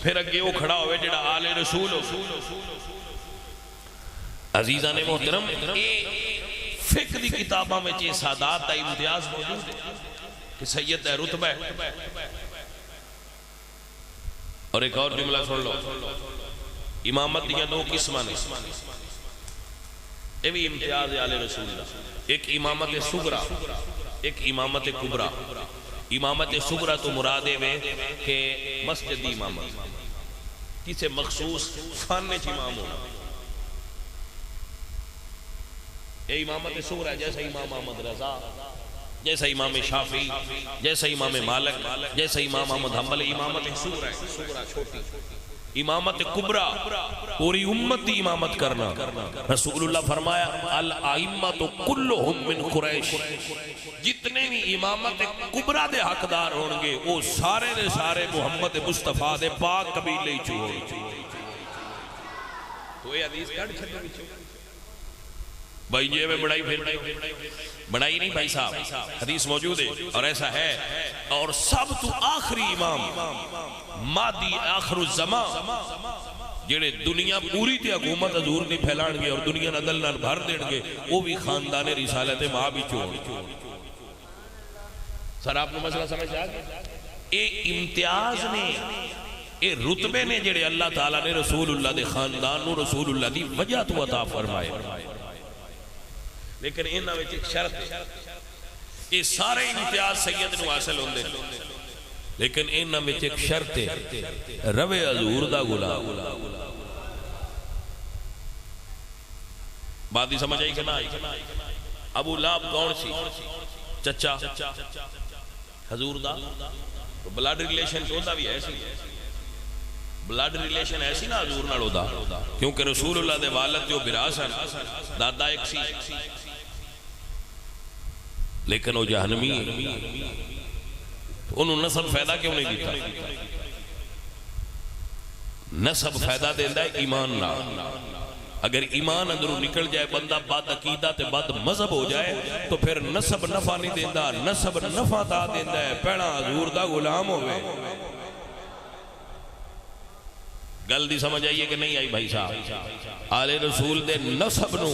پھر اگے وہ کھڑا ہوئے جڑا آل رسول ہوئے۔ عزیزان محترم، فقہ دی کتابہ میں چیز سادات دا امتیاز موجود ہے کہ سید ہے رتبہ ہے۔ اور ایک اور جملہ سن لو، امامت دیا دو قسمان ہے، یہ بھی امتیاز ہے آل رسول اللہ، ایک امامت صغرا، ایک امامت کبرا۔ امامت صغرا تو مرادے میں کہ مسجد امامت کسی مخصوص فن چ امام ہونا، یہ امامت صغرا ہے، جیسا امام احمد رضا، جیسا امام شافعی، جیسا امام مالک، جیسا امام احمد حنبل، امامت صغرا ہے، صغرا چھوٹی۔ امامت کبرا پوری امت دی امامت کرنا۔ رسول اللہ فرمایا الائمۃ کلہم من قریش، جتنے بھی امامت کبرا دے حقدار ہون گے وہ سارے دے سارے محمد مصطفیٰ دے پاک قبیلے چوں ہون گے۔ تو یہ حدیث کٹ چھڈے وچوں بھائی جی میں بڑائی پھر بڑائی نہیں بھائی صاحب، حدیث موجود ہے اور ایسا ہے۔ اور سب تو آخری امام مادی آخر الزمان جڑے دنیا پوری تے حکومت حضور نہیں پھیلان گے اور دنیا ندل نہ بھر دین گے، وہ بھی خاندان رسالت ماں بھی چون۔ سر آپ نے مسئلہ سمجھ آ گیا؟ اے امتیاز نے، اے رتبے نے جڑے اللہ تعالیٰ نے رسول اللہ دے خاندان نو رسول اللہ دی وجہ تو عطا فرمائے۔ لیکن انہاں وچ ایک شرط ہے، یہ سارے امتیاز سید نو حاصل ہوندے، لیکن انہاں وچ ایک شرط ہے، روے حضور دا غلام۔ بات ہی سمجھ آئی کہ نہ آئی؟ ابو لہب کون سی؟ چچا حضور دا، تو بلڈ ریلیشن تو دا بھی ایسی، بلڈ ریلیشن ایسی نا حضور نال دا، کیونکہ رسول اللہ دے والد جو براثن دادا ایک سی، لیکن وہ جہنمی ہے، انہوں نسب فائدہ کیوں نہیں دیتا؟ نسب فائدہ دیندہ ہے ایمان نہ۔ اگر ایمان اندروں نکل جائے بندہ بد عقیدہ تے بد مذہب ہو جائے تو پھر نسب نفع نہیں دیندہ، نسب نفع دا دیندہ ہے، پہنا حضور دا غلام ہوئے۔ گل دی سمجھ آئیے کہ نہیں آئی بھائی صاحب؟ آل رسول دے نسب نو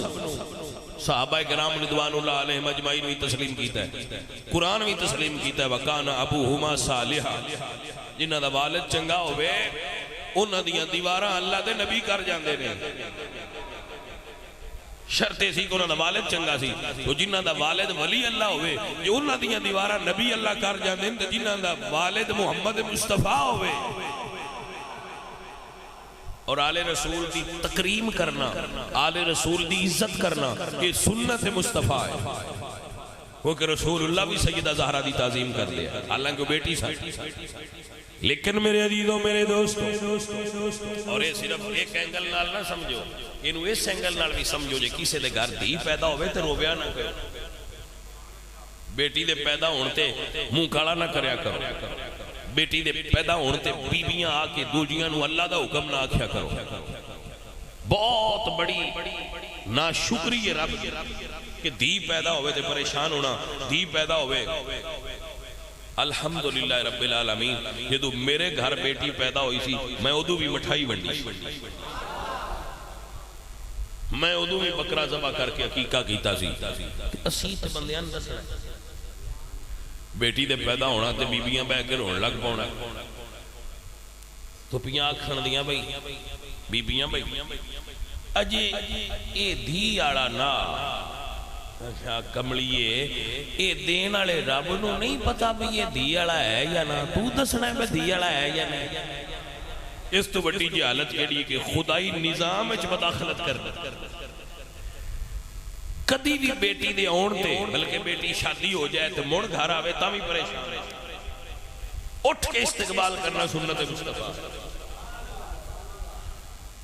صحابہ کرام رضوان اللہ علیہ مجمعین بھی تسلیم کیتا ہے، قرآن بھی تسلیم کیتا ہے۔ وَقَانَ أَبُوهُمَا صَالِحًا، جنہاں دا والد چنگا ہوئے انہاں دیاں دیواراں اللہ دے نبی کر جاندے نے۔ شرط سی کہ انہاں دا والد چنگا سی، تو جنہاں دا والد ولی اللہ ہوئے جو انہاں دیاں دیواراں نبی اللہ کر جاندے نے، جنہاں دا والد محمد مصطفیٰ ہوئے۔ اور آل رسول دی تکریم کرنا، آل رسول دی عزت کرنا، یہ سنت مصطفیٰ ہے۔ کیونکہ رسول اللہ بھی سیدہ زہرا دی تعظیم کر دے، حالانکہ بیٹی سا۔ لیکن میرے عزیزوں، میرے دوستوں، اور یہ صرف ایک اینگل نال نہ سمجھو، انہوں اس اینگل نال بھی سمجھو جے کسی دے گھر دی پیدا ہوئے تے روبیا نہ کرو، بیٹی دے پیدا ہونے منہ کالا نہ کریا کرو، بیٹی دے پیدا ہونے بیبیاں آ کے دوجیاں نو اللہ دا حکم نہ آکھیا کرو۔ بہت بڑی ناشکری ہے رب کہ دی پیدا ہوئے تے پریشان ہونا، دی پیدا ہوئے۔ الحمدللہ رب العالمین، جدو میرے گھر بیٹی پیدا ہوئی سی میں ادو بھی مٹھائی ونڈی، میں ادو بھی بکرا ذبح کر کے عقیقہ کیتا سی۔ اسی تے بندیاں دسنا بیٹی دے پیدا ہونا تے بیبیاں بہ کے رون لگ پاؤنا، تو پیاں آکھن دیاں بھئی بیبیاں بھئی اجے اے دھی آڑا نا اچھا کملیے، اے دین آڑے رب نو نہیں پتا بھی یہ دھی آڑا ہے یا نا، تو دسنا ہے بھی دھی آڑا ہے یا نہیں۔ اس تو بڑی جہالت کے لیے کہ خدائی نظام اچھ مداخلت کر دے۔ کدی بھی بیٹی دے اونتے بلکہ بیٹی شادی ہو جائے تو مڑ گھر آوے تا بھی پریشان، اٹھ کے استقبال کرنا سنت مصطفیٰ۔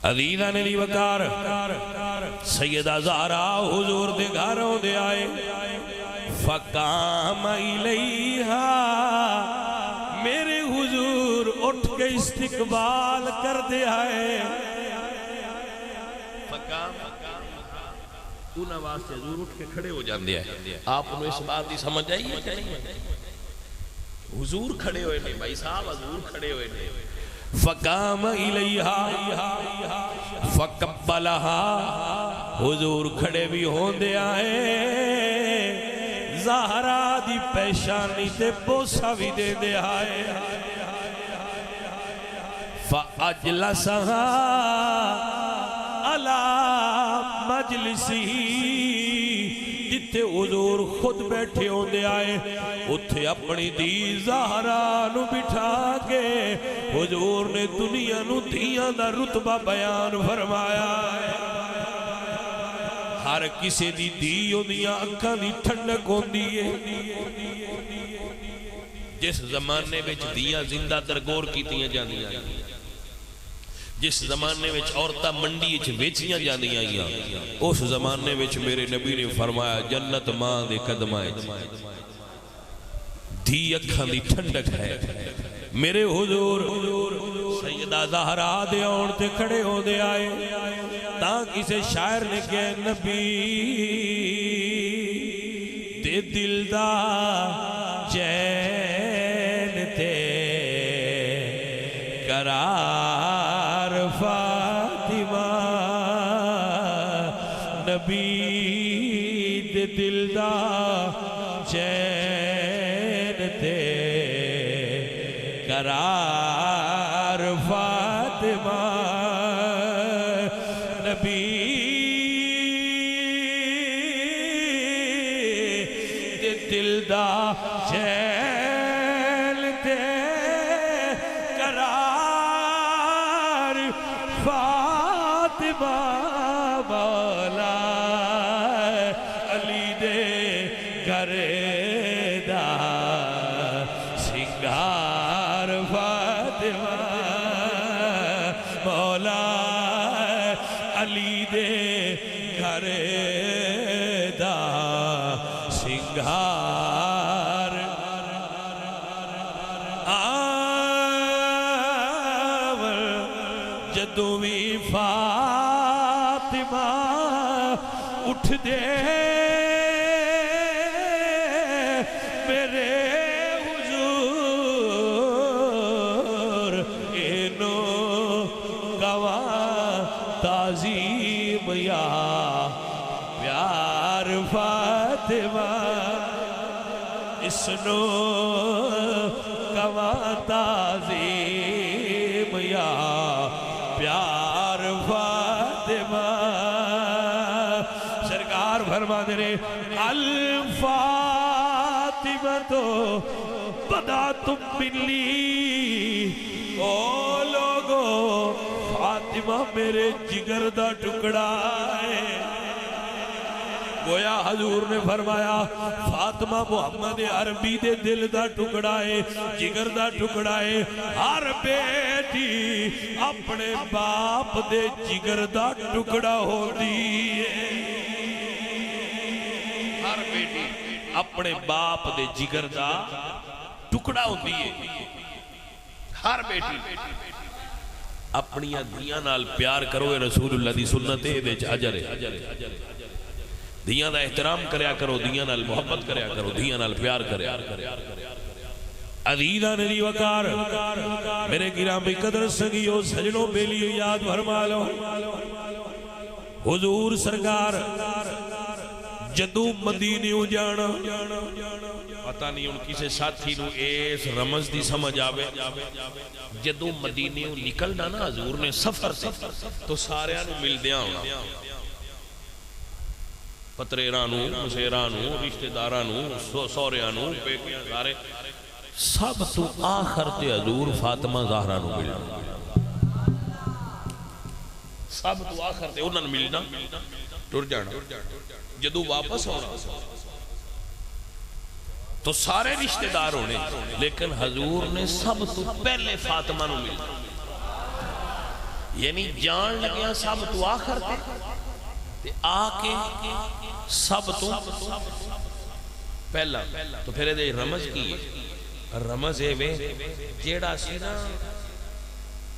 عزیزان علی وقار سیدہ زہرا حضور دے گھروں دے آئے، فقام الیہا، میرے حضور اٹھ کے استقبال کر دے آئے۔ فقام انہاں واسطے حضور اٹھ کے کھڑے ہو جاندے ہیں۔ آپ نے اس بات دی سمجھ آئی ہے کہ نہیں؟ حضور کھڑے ہوئے نہیں بھائی صاحب، حضور کھڑے ہوئے نہیں۔ فقام الیہا فقبلہا، حضور کھڑے بھی ہوندے آئے، زہرا دی پیشانی تے بوسا بھی دے دے آئے۔ فاجلسہا علی مجلسی، جتے حضور خود بیٹھے ہوندے آئے اتھے اپنی دی زہرا نو بٹھا کے حضور نے دنیا نو دیاں دا رتبہ بیان فرمایا ہے۔ ہر کسی دی دھی ہوندیاں اکھاں دی ٹھنڈک ہوندی ہے جس زمانے وچ دیاں زندہ درگور کیتیاں جاندیاں جس زمانے وچ عورتاں منڈی وچ ویچیاں جاندیاں اس زمانے وچ میرے نبی نے فرمایا جنت ماں دے قدماں وچ دھی اکھاں دی ٹھنڈک ہے میرے حضور سیدہ زہرا دے آن تے کھڑے ہو دے آئے تاں کسے شاعر نے کہے نبی دے دل دا چین تے قرار فاطمہ نبی دے دل دا چین تے قرار فاطمہ نبی دے دل دا چین تے قرار فاطمہ مولا علی دے گھر دا سنگار فاطمہ مولا علی دے گھر دا سنگار آور جدوں بھی فاطمہ اٹھ دے میرے حضور اینو گواہ تعظیم یا پیار فاطمہ اسنو گواہ تعظیم یا پیار فاطمہ سرکار فرما دے رہے الفاطمہ تو بدا تم ملی او لوگو فاطمہ میرے جگر دا ٹکڑا ہے گویا حضور نے فرمایا فاطمہ محمد عربی دے دل دا ٹکڑا ہے جگر دا ٹکڑا ہے ہر بیٹی اپنے باپ دے جگر دا ٹکڑا ہوتی ہے ہر بیٹی اپنے باپ دے جگر دا ٹکڑا ہوتی ہے ہر بیٹی اپنی دھیاں نال پیار کرو رسول اللہ دی سنت ہے دے اجر ہے دھیاں دا احترام کریا کرو دھیاں نال محبت کریا کرو دھیاں نال پیار کریا عزیزہ ندی وقار میرے گرامی قدر سنگیو سجنوں بیلیو یاد فرما لو حضور سرکار جدو مدینیوں جانا پتہ نہیں ان کسی ساتھی نو ایس رمز دی سمجھ آوے جدو مدینیوں نکلنا نا حضور نے سفر سے تو سارے آنو مل دیا ہونا پتریرانو مسیرانو رشتہ دارانو سوریانو پیکیاں سارے سب تو آخر تے حضور فاطمہ زہرانو ملنا سب تو آخر تے انہوں نے ملنا ٹر جانا جدو واپس ہونا تو سارے رشتہ دار ہونے لیکن حضور نے سب تو پہلے فاطمہ نو ملنا یعنی جان لگیا سب تو آخر تے آکے سب تو پہلا تو پھر دے رمز کی رمز ہے وے جیڑا سینا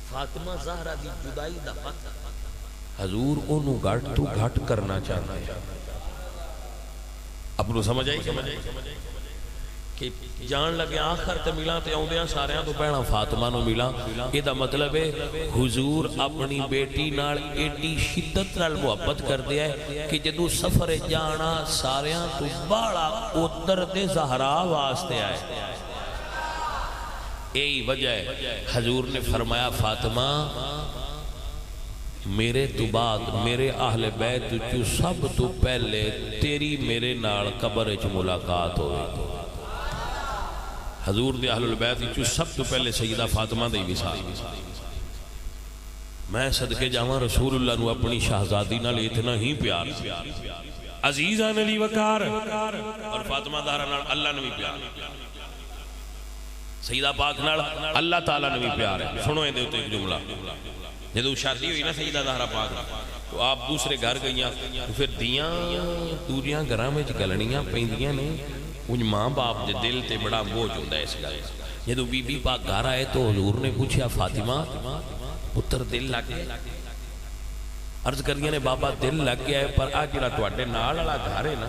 فاطمہ زہرہ دی جدائی دا پتہ حضور انہوں گھٹ تو گھٹ کرنا چاہنا ہے اپنو سمجھ آئی کہ جان لگے آخر تے ملا تے آؤں دیاں سارے تو پہنا فاطمہ نو ملا یہ دا مطلب ہے حضور اپنی بیٹی نال ایڈی شدت نال محبت کر دیا ہے کہ جدو سفر جانا سارے تو باڑا ادھر دے زہرا واسطے آئے یہی وجہ ہے حضور نے فرمایا فاطمہ میرے تو بعد میرے اہل بیت جو سب تو پہلے تیری میرے نال قبر اچ ملاقات ہوئے حضور دے اہل بیت جو سب تو پہلے سیدہ فاطمہ دے وصال میں صدقے جاواں رسول اللہ نو اپنی شہزادی نال اتنا ہی پیار عزیز آن علی وقار اور فاطمہ زہرا نال اللہ نے بھی پیار سیدہ پاک نال اللہ تعالیٰ نے بھی پیار ہے. سنو یہ دیوتے ایک جملہ جدو شادی ہوئی نا سیدہ زہرا پاک تو آپ دوسرے گھر گئیاں پھر دیاں دوریاں گھراں وچ گلنیاں پیندیاں نے ان ماں باپ دے دل تے بڑا بوجھ ہوندا ہے اس گل. جدو بی بی پاک گھر آئے تو حضور نے پوچھا فاطمہ پتر دل لگ گئے؟ عرض کریاں نے بابا دل لگ گیا ہے پر آج جڑا تواڈے نال والا گھر ہے نا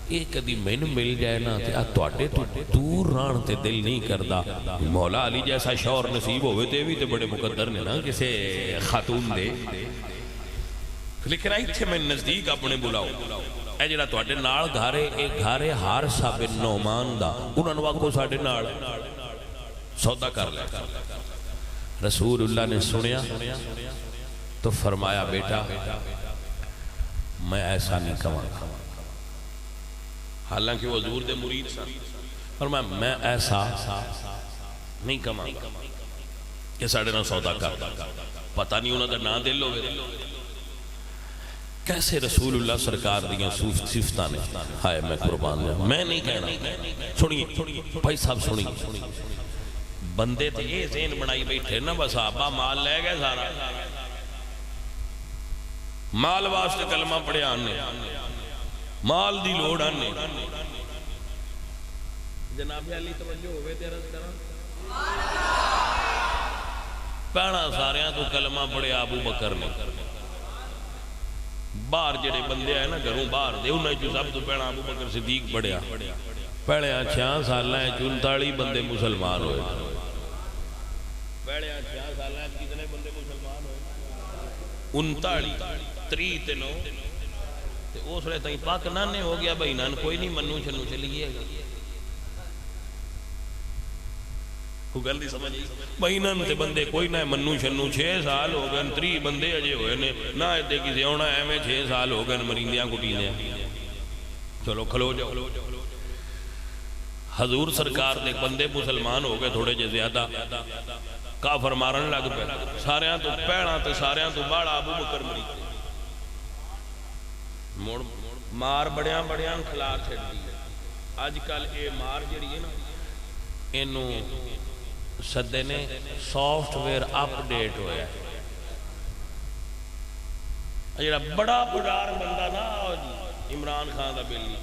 یہ کدی مینوں مل جائے نا تے آ تواڈے تو دور رہن تے دل نہیں کردا. مولا علی جیسا شوہر نصیب ہوئے تے بھی تے بڑے مقدر نے نا کسے خاتون دے لیکن ایتھے میں نزدیک اپنے بلاؤ اے جڑا تواڈے نال گھر ہے اے گھر ہے حارثہ بن نعمان دا انہاں نوں آکھو ساڈے نال سودا کر لے. رسول اللہ نے سنیا تو فرمایا بیٹا میں ایسا نہیں کہوں حالانکہ وہ حضور دے مرید سا فرمایا میں ایسا نہیں کہوں کہ ساڑھے نہ سودا کر پتہ نہیں انہوں دا نا دل ہوئے کیسے رسول اللہ سرکار دیاں صفتہ نے ہائے میں قربان جاؤں میں نہیں کہنا. سنیے بھائی صاحب سنیے بندے تھے یہ ذہن بنائی بیٹھے نا بس صحابہ مال لے گئے سارا مال واسطے کلمہ پڑھے آنے مال دی لوڑ آنے جناب علی توجہ ہوئے تیرا پہنا ساریاں تو کلمہ پڑھے ابو بکر نے باہر جڑے بندے آئے نا گھروں باہر دے انہیں جو سب تو پہنا ابو بکر صدیق پڑھیا پہلے 6 سال ہیں 39 بندے مسلمان ہوئے پہلے 6 سال ہیں کتنے بندے مسلمان ہوئے 39 3 تے 9 تے اس لئے تائیں پاک نانے ہو گیا بھائی نان کوئی نہیں منو چنو چلیے گا کو گل دی سمجھی بھائی نان تے بندے کوئی نہ منو چنو 6 سال ہو گئے 3 بندے اجے ہوئے نے نہ ادے کسی ہونا ہے میں 6 سال ہو گئے مریندیاں کٹیندیاں چلو کھلو جاؤ حضور سرکار دے بندے مسلمان ہو گئے تھوڑے جے زیادہ کافر مارن لگ پہ ساریاں تو پیڑاں تے ساریاں تو باڑا ابو بکر مریتے مار بڑیاں بڑیاں کھلار چھڑ دی آج کل اے مار جڑی ہے نا انہوں صدے نے سافٹ ویئر اپ ڈیٹ ہویا جڑا بڑا بڑار بندہ نا عمران خان دا بیلی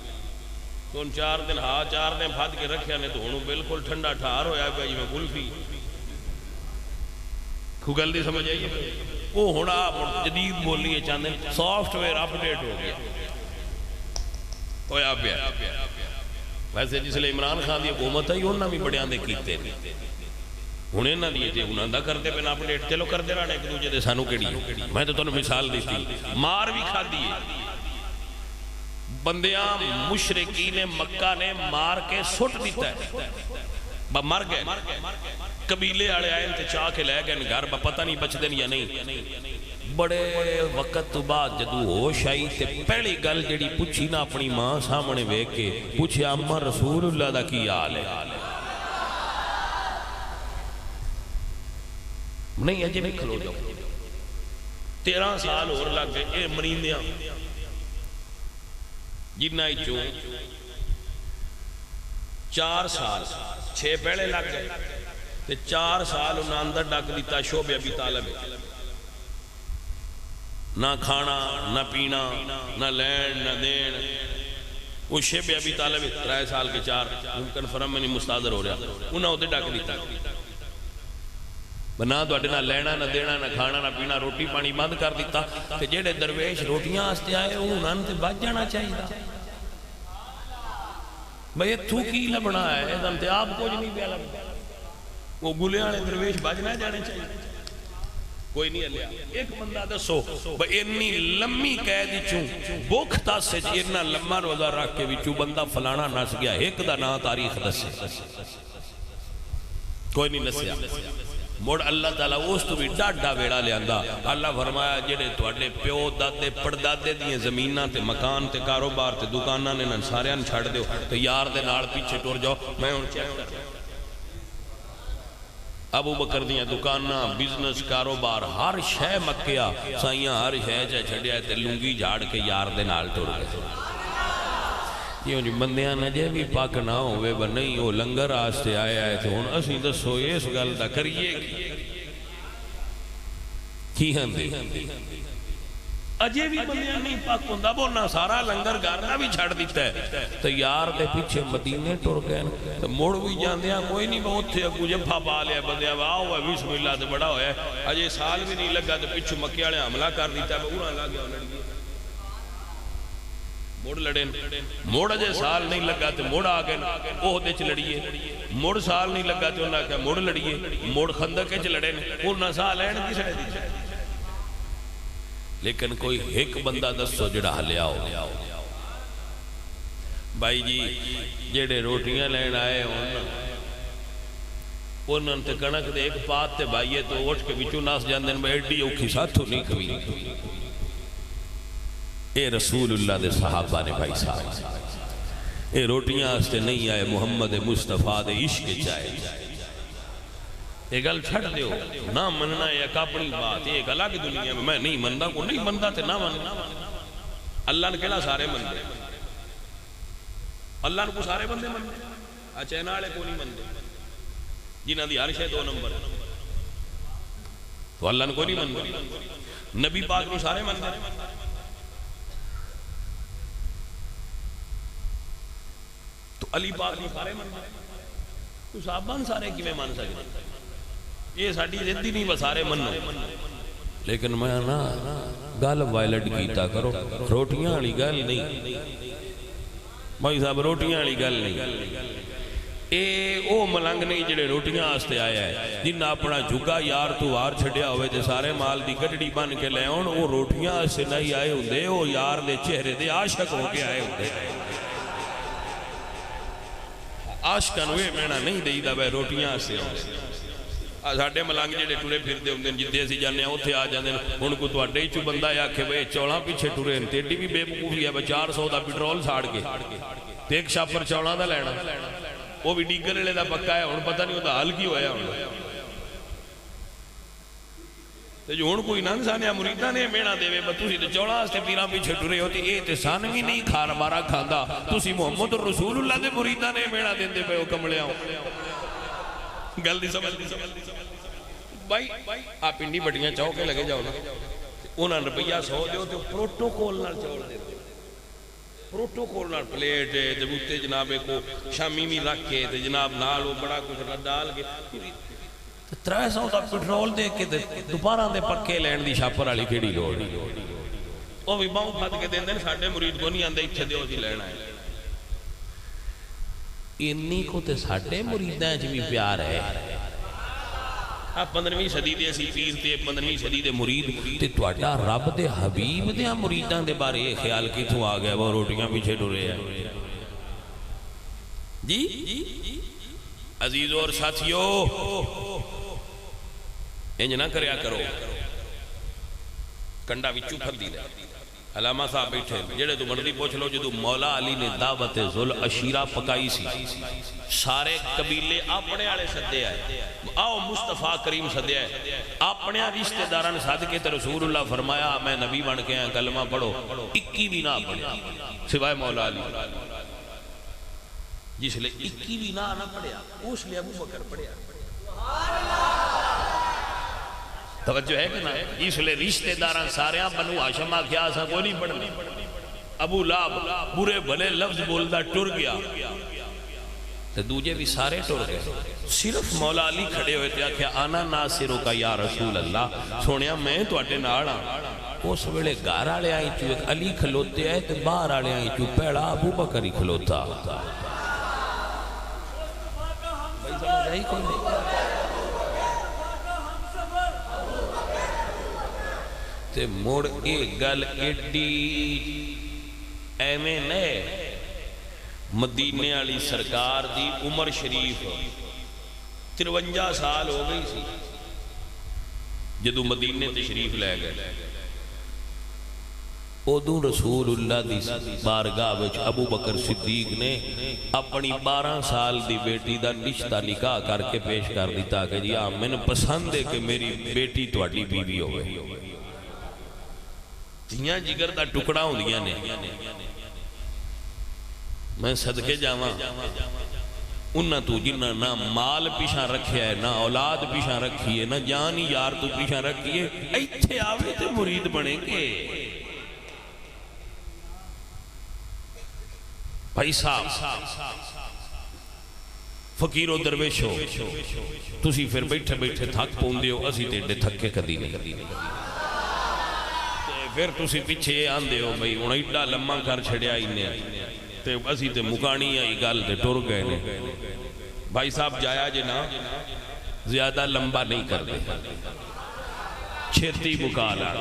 تو ان 4 دن 4 دن پھاد کے رکھیا نے تو انہوں بالکل ٹھنڈا ٹھار ہویا پہ میں گلفی گل دی سمجھ آئیے وہ ہونا جدید بولیے چاندے سافٹ ویئر اپ ڈیٹ ہو گیا ہویا پیا ویسے جس لئے عمران خان دی حکومت ہے انہوں بھی بڑے آندے کیتے انہیں نہ دیئے تھے انہوں دا کرتے پہ اپ ڈیٹ چلو کر دے رہا ایک دوجہ دے سانو کیڑی میں تو انہوں مثال دیتی مار بھی کھا دیئے بندیاں مشرقین مکہ نے مار کے سٹ دیتا ہے مر گئے قبیلے آڑے آئے انتے چاہ کے لے گئے گھر پتہ نہیں بچ دیں یا نہیں بڑے وقت بعد جدو ہوش آئی تے پہلی گل جڑی پوچھی نا اپنی ماں سامنے ویک کے پوچھے اما رسول اللہ دا کی حال ہے نہیں اجے نہیں کھلو جاؤ 13 سال اور لگ گئے اے مریندیاں جنہ ہی چون 4 سال 6 پہلے لگ گئے تے 4 سال انہاں اندر ڈاک دیتا شعب ابی طالب نہ کھانا نہ پینا نہ لین نہ دین وہ شعب ابی طالب 3 سال کے 4 کنفرم میں نہیں مستادر ہو رہا انہاں ہوتے ڈاک دیتا بنا تو اڈنا لینا نہ دینا نہ کھانا نہ پینا روٹی پانی بند کر دیتا کہ جیڑے درویش روٹیاں آستے آئے انہاں تے بچ جانا چاہیے بھئی تو کی لبنا ہے ادھم تے آپ کچھ نہیں پیا لبنا وہ گلیاں درویش بچ نہ جانے چاہیے کوئی نہیں لیا ایک بندہ دسو بھئی اتنی لمبی قیدی چوں بوکھتا سے اتنا لمبا روزہ رکھ کے وچوں بندہ فلانا نس گیا ایک دا نا تاریخ دسے کوئی نہیں نسیا موڑ اللہ تعالیٰ اس تو بھی ڈاڈا ویڑا لے آندہ اللہ فرمایا جڑے توڑے پیو دادے پڑدادے دیئے زمینہ تے مکان تے کاروبار تے دکانہ نے نن ساریان چھڑ دیو تو یار دے نال پیچھے ٹور جاؤ میں ان چیک کر ابو بکر دیاں دکاناں بزنس کاروبار ہر شے مکیا سائیاں ہر شے چا چھڑیا تے لنگی جھاڑ کے یار دے نال ٹر گئے یہ جو بندیاں نہ جے بھی پاک نہ ہوئے با نہیں وہ لنگر آستے آئے آئے تھے ہن اسی دسو اس گل دا کریے کی ہم دے اجے بھی بندیاں نہیں پاک ہوندہ وہ نہ سارا لنگر گارنا بھی چھڑ دیتا ہے تو یار دے پیچھے مدینے ٹر گئے تو موڑ بھی جاندیاں کوئی نہیں بہت تھے اگو جب پا لیا بندیاں آؤ ہے بسم اللہ سے بڑا ہویا ہے اجے سال بھی نہیں لگا تو پیچھے مکہ والے حملہ کر دیتا ہے انہاں لگا لڑ موڑ لڑیں موڑ اجے سال نہیں لگا تو موڑ آگئے اوہ چ لڑیے موڑ سال نہیں لگا تو انہاں کہا موڑ لڑیے موڑ خندق چ لڑیں انہاں سال این کی سڑے دی لیکن کوئی ایک بندہ دسو جڑا ہلیا ہو بھائی جی جڑے روٹیاں لین آئے انہوں نے کنک دے ایک پات تے بھائیے تو اٹھ کے بچو ناس جاندے ہیں ایڈی اوکھی ساتھو نہیں کبھی اے رسول اللہ دے صحابہ نے بھائی صاحب اے روٹیاں آستے نہیں آئے محمد مصطفیٰ دے عشق چاہے ایک گل چھڑ دیو نہ مننا ایک اپنی بات ایک الگ دنیا میں نہیں مندہ کو نہیں مندہ تے نہ مننا اللہ نے کہنا سارے مندے اللہ نے کو سارے بندے مندے اچھے نالے کو نہیں مندے جنہ دی ہر شے 2 نمبر تو اللہ نے کو نہیں مندے نبی پاک کو سارے مندے تو علی پاک کو سارے مندے تو صحابان سارے کی میں مان سکتے یہ ساڑھی زدی نہیں بسارے منو لیکن میں نا گل وائلٹ کیتا کرو روٹیاں علی گل نہیں بھائی صاحب روٹیاں علی گل نہیں اے او ملنگ نہیں جڑے روٹیاں آستے آیا ہے جن اپنا جھگا یار تو وار چھڑیا ہوئے تھے سارے مال دی گڑڑی بن کے لے ہون وہ روٹیاں آستے نہیں آئے ہوندے وہ یار دے چہرے دے عاشق ہو کے آئے ہوندے عاشقان ہوئے مینا نہیں دئی دا بے روٹیاں آستے ہوندے ساڑھے ملانگ جڑے ٹورے پھر دے ہوندے جدے سی جانے ہیں اتھے آ جاندے ہیں ان کو تو اڈے ہی چو بندہ یا کہ بے چوڑاں پیچھے ٹورے ہیں تیڑی بھی بے بکوفی ہے 400 دا پیٹرول ساڑ کے ایک شاپر چوڑاں دا لینا وہ بھی ڈیگر لے دا پکا ہے ان پتہ نہیں ہوتا حل کی ہویا ہونا تو جو ان کوئی نانسانیہ مریدہ نے مینا دے وے بتوسی تو چوڑاں سے پیران پیچھے ٹورے ہوتی اے تے سانوی نہیں کھار بارا کھاندہ توسی محمد رسول اللہ دے مریدہ نے مینا دیں دے پہ وہ کملے آؤں گل دی سمجھ بھائی آپ انڈی بٹیاں چاہو کے لگے جاؤ نا انہاں روپیہ 100 دیو تو پروٹوکول نال چاول دے پروٹوکول نال پلیٹ جبوتے جناب کو شامی میں رکھ کے جناب نال وہ بڑا کچھ ڈال کے 300 دا پیٹرول دے کے دوبارہ دے پکے لین دی شاپر والی کیڑی لوڑ وہ بھی باؤں پھٹ کے دین ساڈے مرید کو نہیں آندے ایتھے دیو جی لینا ہے انہی کو تے ساڑھے مریدیں جو بھی پیار ہے آپ 15ویں صدی دے اسی پیر تے 15ویں صدی دے مرید تے توڑا رب دے حبیب دے مریدیں دے بارے خیال کی تو آگئے وہ روٹیاں پیچھے ڈورے ہیں جی عزیزوں اور ساتھیوں انج نہ کریا کرو کنڈا وچو پھر دی دے علامہ صاحب بیٹھے جڑے تو مرضی پوچھ لو جدو مولا علی نے دعوت ذل عشیرہ پکائی سی سارے قبیلے اپنے آلے سدے آئے آؤ مصطفیٰ کریم سدے آئے اپنے رشتہ داران صادقے تے رسول اللہ فرمایا میں نبی بن کے ہیں کلمہ پڑھو 21 بھی نہ پڑھے سوائے مولا علی جس لئے 21 بھی نہ پڑھیا اس لئے ابو بکر پڑھیا توجہ ہے کہ نا اس لئے رشتہ داران ساریاں بنو ہاشم آکھیا سا کوئی نہیں پڑھنا ابو لاب برے بھلے لفظ بولدہ ٹر گیا تو دوجہ بھی سارے ٹر گئے صرف مولا علی کھڑے ہوئے تھے کہ آنا ناصروں کا یا رسول اللہ سونیا میں تو اٹھے ناڑا اس ویلے گھر آلے آئی چو ایک علی کھلوتے آئے تو باہر آلے آئی چو پیڑا ابو بکر ہی کھلوتا بھائی سمجھ آئی کوئی نہیں تے موڑ ایک گل ایڈی ایمیں نئے مدینے علی سرکار دی عمر شریف 53 سال ہو گئی سی جدو مدینے تشریف لے گئے ادوں رسول اللہ دی بارگاہ وچ ابو بکر صدیق نے اپنی 12 سال دی بیٹی دا رشتہ نکاح کر کے پیش کر دیتا کہ جی میں نے پسند ہے کہ میری بیٹی تہاڈی بیوی ہوئے. تیاں جگر دا ٹکڑا ہوندیاں نے. میں صدقے جاواں انہاں تو جنہ نہ مال پیچھا رکھیا ہے، نہ اولاد پیچھا رکھی ہے، نہ جانی یار تو پیچھا رکھی ہے، ایتھے آوے تے مرید بنیں گے. بھائی صاحب فقیر و درویش ہو، تسی پھر بیٹھے بیٹھے تھک پوندے ہو، اسی تے تھکے کدی نہیں. پھر تسی پیچھے آندے ہو بھئی ہن ایڈا لمما کر چھڑیا انہیں تے اسی تے مکانی آئی گل تے ٹر گئے نے. بھائی صاحب جایا جے نا زیادہ لمبا نہیں کر دے، چھتی مکالا.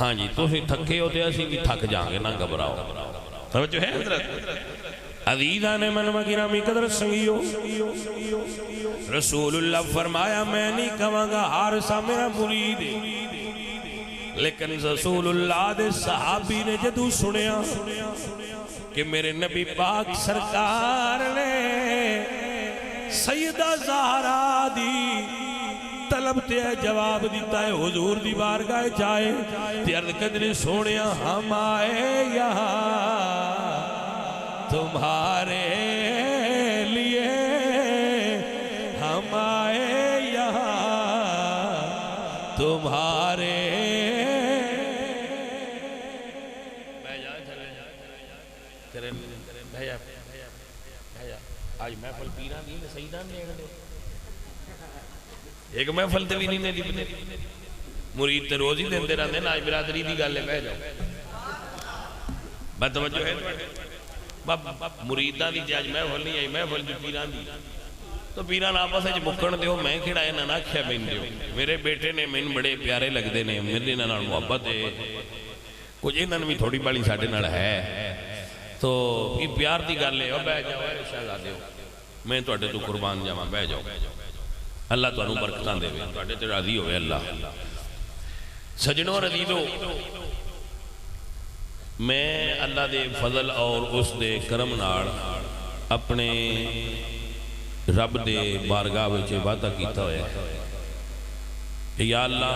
ہاں جی تسی تھکے ہو تے اسی بھی تھک جاؤں گے، نہ گھبراؤ. توجہ ہے حضرت عزیزان من و گرامی قدر سنگیو. رسول اللہ فرمایا میں نہیں کہاں گا حارثہ میرا مرید ہے، لیکن رسول اللہ دے صحابی نے جدو سنیا کہ میرے نبی پاک سرکار نے سیدہ زہرا دی طلب تے جواب دیتا ہے، حضور دی بارگاہ جائے تے عرض کدنے سونیا ہم آئے یہاں تمہارے لیے، ہم آئے یہاں تمہارے. آج محفل پیران نہیں میں سیدان لے گئے، ایک محفل تے بھی نہیں لبنے. مرید تے روزی دیں دے رہنے آج برادری دی گالے بہ جاؤ. بات توجہ ہے مریدان دی جاج محفل نہیں آئی، محفل جو پیران دی تو پیران آپس ہے مکن دے ہو. میں کھڑائے نہ ناکھیا بین دے ہو. میرے بیٹے نے من بڑے پیارے لگ دے نے، میرے نہ محبت ہے، کچھ انہوں نے بھی تھوڑی بالی ساڑھے نڑ ہے. تو یہ پیار دی گل ہے. بہ جاؤ شہزادے ہو، میں تواڈے تو قربان جاواں، بہ جاؤ. اللہ تانوں برکتاں دے، تواڈے تے راضی ہوئے اللہ. سجنوں رضیدو، میں اللہ دے فضل اور اس دے کرم نال اپنے رب دے بارگاہ وچ وعدہ کیتا ہویا کہ یا اللہ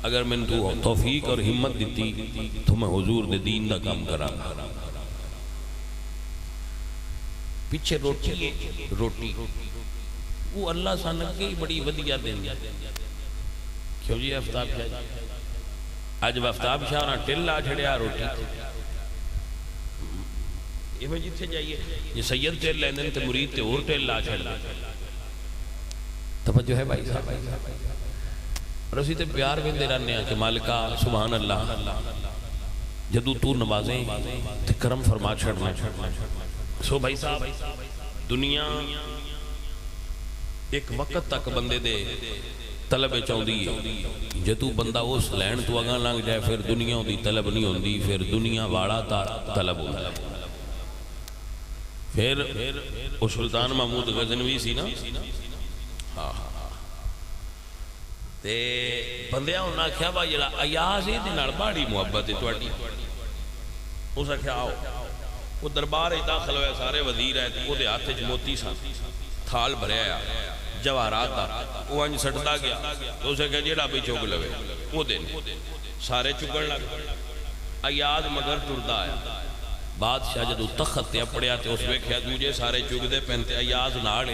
اگر میں تو توفیق اور ہمت دیتی تو میں حضور دے دین دا کام کرا. پیچھے روٹی وہ اللہ سانک کی بڑی ودیا دیں. کیوں جی آفتاب شاہ جی آج آفتاب شاہ نے ٹل آ چھڑیا روٹی. یہ میں جتھے جائیے یہ سید ٹل لیندے تے مرید تے اور ٹل آ چھڑ. توجہ ہے بھائی صاحب. اور اسی تے پیار بھی دے رہنے ہیں کہ مالکہ سبحان اللہ جدو تو نوازیں تے کرم فرما چھڑنا. سو بھائی صاحب دنیا ایک وقت تک بندے دے طلب چاہوں دی ہے، جدو بندہ اس لین تو اگاں لنگ جائے پھر دنیا دی طلب نہیں ہوندی، پھر دنیا واڑا تا طلب ہوتا. پھر وہ سلطان محمود غزنوی سی نا، ہاں تے بندیاں انہاں کیا با جڑا ایاز ہے تے نال بڑی محبت ہے تواڈی. اس آکھیا آؤ. وہ دربار ہی داخل ہویا، سارے وزیر آئے وہ دے ہاتھ وچ موتی سا تھال بھریا جواہرات دا. وہ انج سٹدا گیا تو اسے کہا جیڑا بھی چوگ لوے وہ دے. سارے چگڑ لگ. ایاز مگر ٹردا آیا. بادشاہ جدو تخت تے اپڑیا تے اس ویکھیا دوجے سارے چگ دے پہنتے ایاز نال.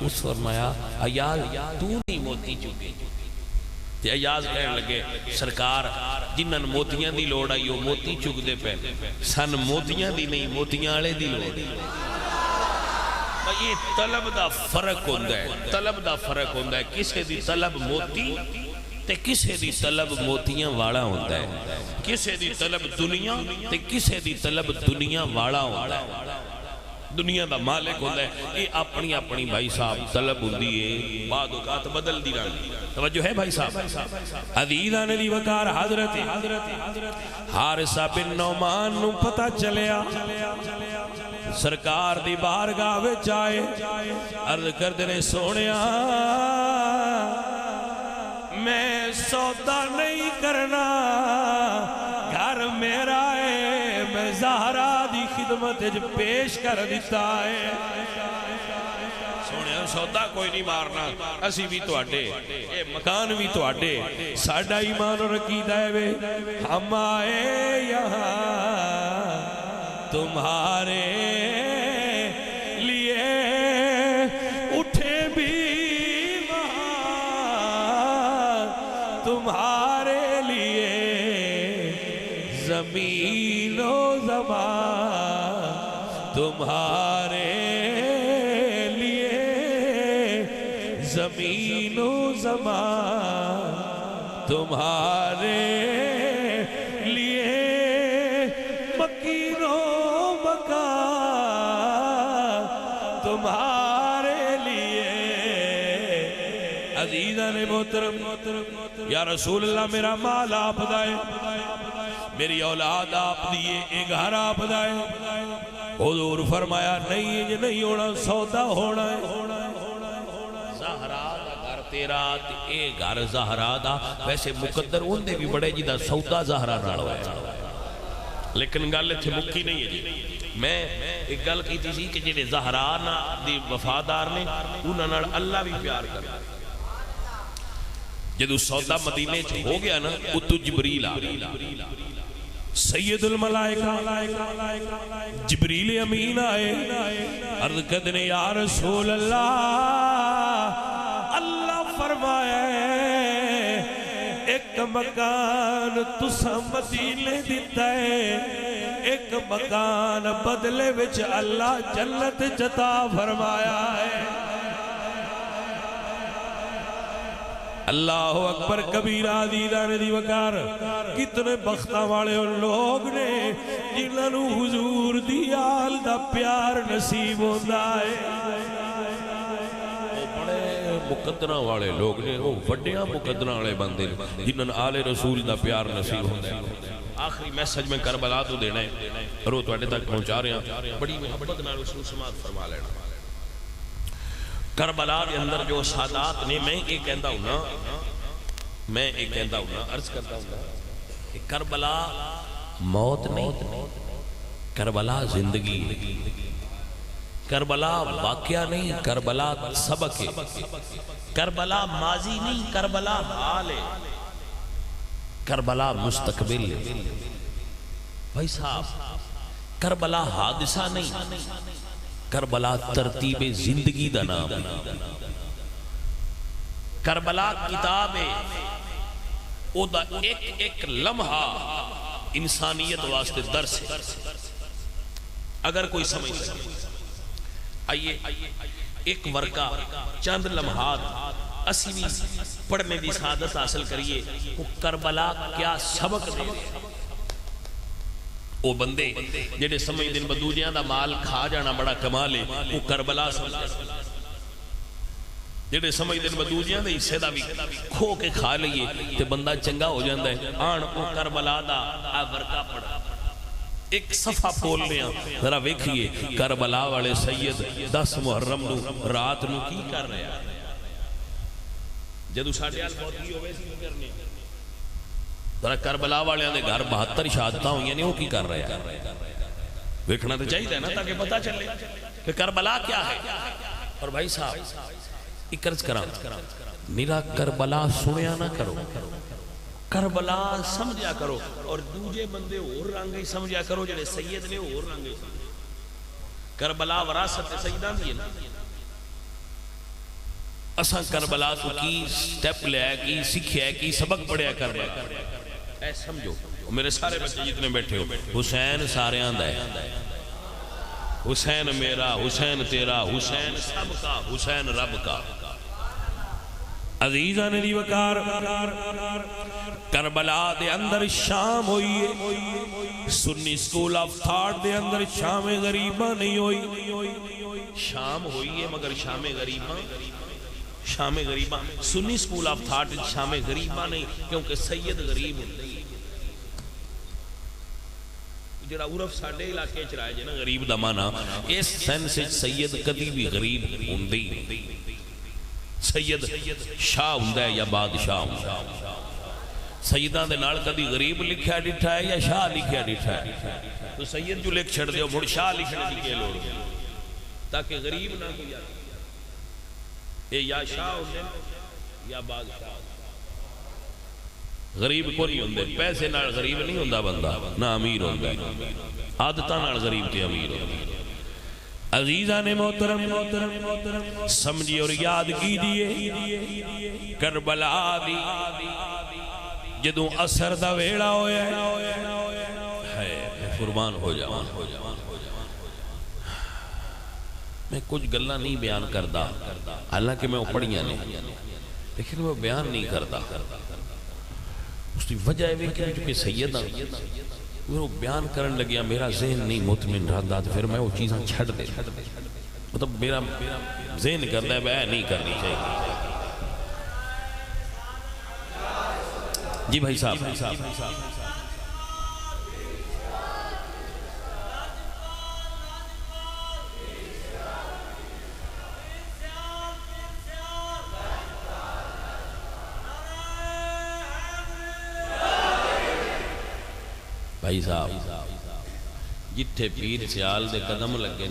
اس فرمایا ایاز تو نہیں موتی چگے. تے ایاز کہنے لگے سرکار جنہاں موتیاں دی لوڑ آئی وہ موتی چگ دے پہن، سن موتیاں دی نہیں موتیاں آلے دی لوڑ. یہ طلب دا فرق ہوندہ ہے. طلب دا فرق ہوندہ ہے. کسے دی طلب موتی تے کسے دی طلب موتیاں واڑا ہوندہ ہے. کسے دی طلب دنیا تے کسے دی طلب دنیا واڑا ہوندہ ہے. دنیا دا مالک ہوندہ ہے. یہ اپنی اپنی بھائی صاحب طلب ہوندی ہے، بعد اوقات بدل دی رہی. توجہ ہے بھائی صاحب. عزیزان علی وقار حضرت حارثہ بن نعمان نو پتہ چلیا سرکار دی بارگاہ وچ آئے. عرض کردے نے سونیا میں سودا نہیں کرنا خدمت پیش کر دیتا ہے سونے سودا کوئی نہیں مارنا اسی بھی تو اٹھے اے مکان بھی تو اٹھے ساڑھا ایمان اور عقیدہ ہے وے ہم آئے یہاں تمہارے لیے اٹھے بھی وہاں تمہارے لیے زمین و زمان تمہارے زمین و زمان تمہارے لیے مکین و مکان تمہارے لیے عزیزان محترم یا رسول اللہ میرا مال آپ دائے میری اولاد آپ دیئے ایک گھر آپ دائے حضور فرمایا نہیں ہونا سودا ہونا ہے تیرا اے گھر زہرا دا ویسے مقدر اندے بھی بڑے جی دا سودا زہرا نال ہویا لیکن گل اتھے مکی نہیں ہے جی میں ایک گل کی تھی کہ جنہیں زہرا دی وفادار نے انہاں نال اللہ بھی پیار کر جدو سودا مدینے چھے ہو گیا نا اتو جبریل آ سید الملائکہ جبریل امین آئے عرض کدنے یا رسول اللہ فرمایا ایک مکان تسا مدینے دیتا ہے ایک مکان بدلے وچ اللہ جنت جتا فرمایا ہے اللہ اکبر کبیرہ دیدان دی وکار کتنے بختہ والے اور لوگ نے جنہوں حضور دی آل دا پیار نصیب ہوتا ہے مقدرہ والے لوگ نے وہ بڑیاں مقدرہ والے بندے جنہوں نے آل رسول دا پیار نصیب ہوتا ہے آخری میسج میں کربلا تو دینا ہے رو تو اٹھے تک پہنچا رہے ہیں بڑی محبت نہ رسول سماعت فرما لینا کربلا کے اندر جو سادات نے میں ایک کہندہ ہوں نا عرض کرتا ہوں کربلا موت نہیں کربلا زندگی کربلا واقعہ نہیں کربلا سبق ہے کربلا ماضی نہیں کربلا حال ہے کربلا مستقبل ہے بھائی صاحب کربلا حادثہ نہیں کربلا ترتیب زندگی دا نام کربلا کتاب ہے او دا ایک لمحہ انسانیت واسطے درس ہے اگر کوئی سمجھ سکے آئیے ایک ورقہ چند لمحات اسی بھی پڑھنے دی سعادت حاصل کریے وہ کربلا کیا سبق دے وہ بندے جنہیں سمجھ دن بدوجیاں دا مال کھا جانا بڑا کمال ہے وہ کربلا سمجھ جنہیں سمجھ دن بدوجیاں دا حصے دا بھی کھو کے کھا لئیے تے بندہ چنگا ہو جاندہ ہے آن وہ کربلا دا ورقہ پڑھا ایک صفحہ پھول لیا ذرا ویکھئے کربلا والے سید 10 محرم نو رات نو کی کر رہے ہیں جدو ساڑھے آل بہت کی ہوئے سی کرنے ذرا کربلا والے آنے گھر 72 شہادتہ ہوں یعنی وہ کی کر رہے ہیں ویکھنا تو چاہیے نا تاکہ پتہ چلے کہ کربلا کیا ہے اور بھائی صاحب اکرز کرام میرا کربلا سنیا نہ کرو کربلا سمجھا کرو اور دوجے بندے اور رنگے سمجھا کرو جنہیں سید نے اور رنگے کربلا وراثت سیدان دیئے نا اساں کربلا تو کی سٹیپ لے آئے کی سکھے آئے کی سبق پڑھے آئے کربلا اے سمجھو میرے سارے بچے جتنے بیٹھے ہو حسین سارے آندہ ہے حسین میرا حسین تیرا حسین سب کا حسین رب کا عزیزان دی وکار کربلا دے اندر شام ہوئی ہے سنی سکول آف تھاٹ دے اندر شام غریبہ نہیں ہوئی شام ہوئی ہے مگر شام غریبہ سنی سکول آف تھاٹ شام غریبہ نہیں کیونکہ سید غریب ہوتے جڑا عرف ساڑھے علاقے چرائے جنا غریب دا مانا اس سینس سید کدی بھی غریب ہوندی سید شاہ ہوندہ ہے یا بادشاہ ہوندہ سیداں دے نال کدی غریب لکھیا ڈٹھا ہے یا شاہ لکھیا ڈٹھا ہے؟ تو سید جو لکھ چھڑ دے مڑ شاہ لکھنے کی کے لوڑ تاکہ غریب نہ کوئی آتا اے یا شاہ ہوندے یا بادشاہ. غریب کو نہیں ہوندے، پیسے نال غریب نہیں ہوندہ بندہ، نہ امیر ہوندہ، عادتاں نال غریب تے امیر ہوندہ. عزیزان محترم سمجھی اور یاد کی دیئے کربلا دی جدوں اثر دا ویڑا ہویا ہے قربان ہو جاؤں. میں کچھ گلہ نہیں بیان کردا، حالانکہ میں پڑھیاں نہیں، لیکن میں بیان نہیں کردا. اس کی وجہ ہے کہ سیدہ وہ بیان کرن لگیا میرا ذہن نہیں مطمئن رہتا، تو پھر میں وہ چیزاں چھڑ دے، مطلب میرا ذہن کرتا ہے میں نہیں کرنی چاہیے. جی بھائی صاحب بھائی صاحب جتھے پیر سیال دے قدم لگے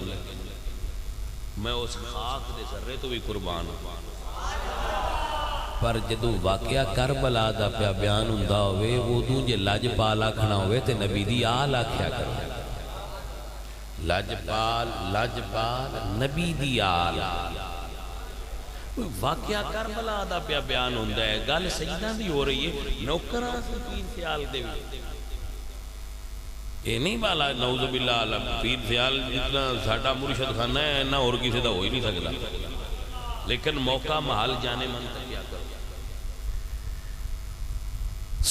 میں اس خاک دے ذرے تو بھی قربان ہوں. پر جدو واقعہ کربلا دا پیا بیان ہوندا ہوئے اودوں جے لاجپال آکھنا ہوئے تے نبی دی آل آکھیا کرو. لاجپال نبی دی آل. واقعہ کربلا دا پیا بیان ہوندا ہے، گل سیدہ دی ہو رہی ہے، نوکراں سے پیر سیال دے بھی یہ نہیں بالا نعوذ باللہ عالم. پیر سیال جتنا ساڑھا مرشد خانہ ہے نہ اور کسی دا ہو ہی نہیں سکتا، لیکن موقع محل جانے من تک کیا کرو.